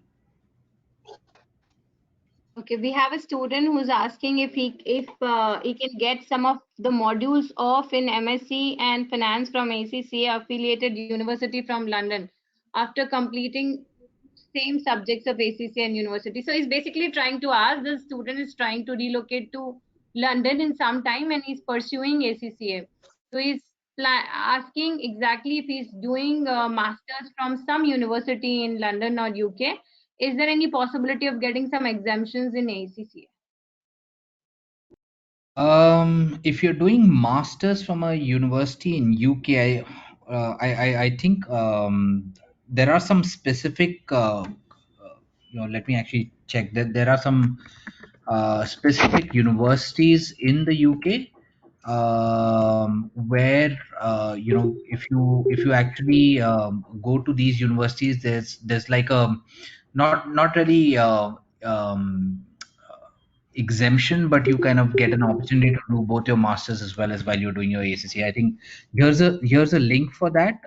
Okay, we have a student who's asking if he can get some of the modules of in MSc and finance from ACCA affiliated university from London after completing same subjects of ACCA and university. So he's basically trying to ask, the student is trying to relocate to London in some time and he's pursuing ACCA. So he's asking exactly if he's doing masters from some university in London or UK. Is there any possibility of getting some exemptions in ACCA?
If you're doing masters from a university in UK, I think there are some specific. Let me actually check that there are some specific universities in the UK where if you actually go to these universities, there's like a not really exemption, but you kind of get an opportunity to do both your masters as well as while you're doing your ACC. I think here's a link for that.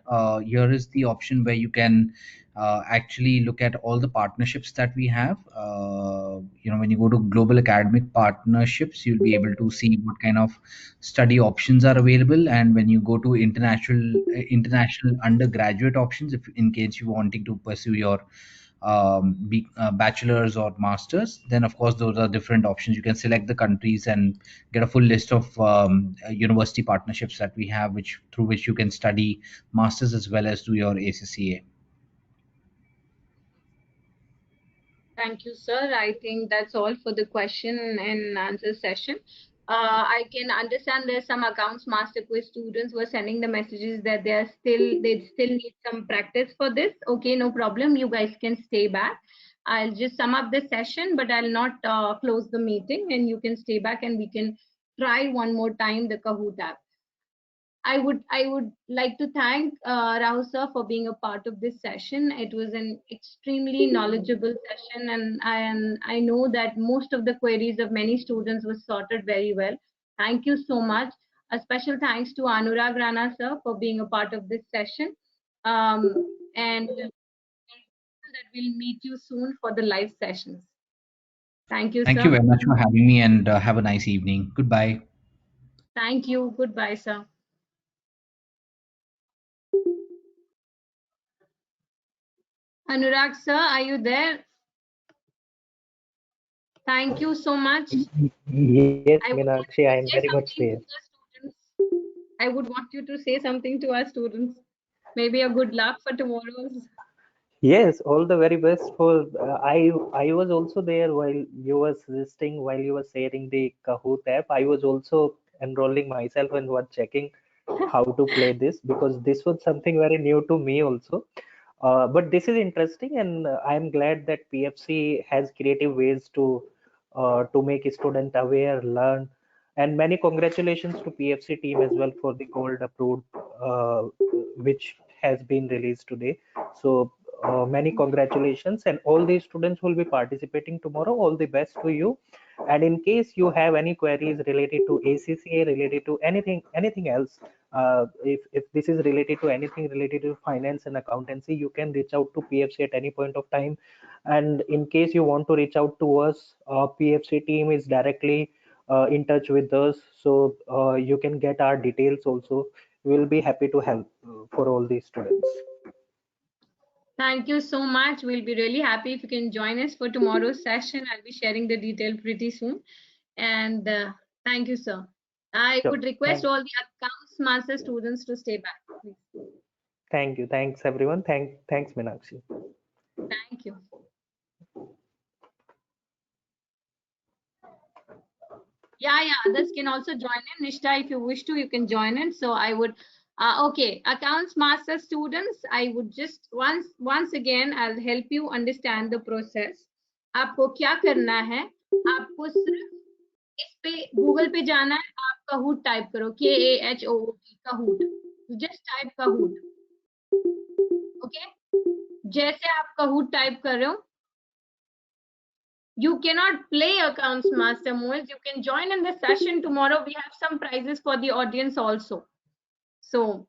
Here is the option where you can actually look at all the partnerships that we have. When you go to global academic partnerships, you'll be able to see what kind of study options are available. And when you go to international undergraduate options, if in case you're wanting to pursue your bachelor's or master's, then of course those are different options. You can select the countries and get a full list of university partnerships that we have, which through which you can study masters as well as do your ACCA.
Thank you, sir. I think that's all for the question and answer session. I can understand there's some accounts master quiz students were sending the messages that they still need some practice for this. Okay, no problem. You guys can stay back. I'll just sum up the session, but I'll not close the meeting, and you can stay back and we can try one more time the Kahoot app. I would like to thank Rahul sir for being a part of this session. It was an extremely knowledgeable session, and I know that most of the queries of many students was sorted very well. Thank you so much. A special thanks to Anurag Rana sir for being a part of this session. And that we'll meet you soon for the live sessions. Thank you,
Thank you
sir.
very much for having me, and have a nice evening. Goodbye.
Thank you. Goodbye, sir. Anurag sir, are you there? Thank you so much.
Yes,
I would want
Meenakshi,
you
I
to
am
say
very much
something
there.
to the students. I would want you to say something to our students. Maybe a good luck for tomorrow's.
Yes, all the very best for I was also there while you were suggesting, while you were sharing the Kahoot app. I was also enrolling myself and was checking how to play this because this was something very new to me also. But this is interesting, and I'm glad that PFC has creative ways to make a student aware, learn, and many congratulations to PFC team as well for the gold approved, which has been released today. So many congratulations, and all these students will be participating tomorrow. All the best to you. And in case you have any queries related to ACCA, related to anything else, if this is related to anything related to finance and accountancy, you can reach out to PFC at any point of time. And in case you want to reach out to us, PFC team is directly in touch with us, so you can get our details also. We'll be happy to help for all these students.
Thank you so much. We'll be really happy if you can join us for tomorrow's session. I'll be sharing the detail pretty soon. And thank you, sir. I
Sure.
would request all the accounts master students to stay back, please.
Thank you. Thanks everyone. Thanks Meenakshi.
Thank you. Yeah, others can also join in. Nishta, if you wish to, you can join in. So I would, okay, accounts master students, I would just once again, I'll help you understand the process. आपको क्या करना है? आपको सिर्फ इस पे Google पे जाना है, आप Kahoot टाइप करो, Kahoot, Kahoot. Just type Kahoot. Okay? जैसे आप Kahoot टाइप कर रहे हो, you cannot play accounts master modes. You can join in the session tomorrow. We have some prizes for the audience also. So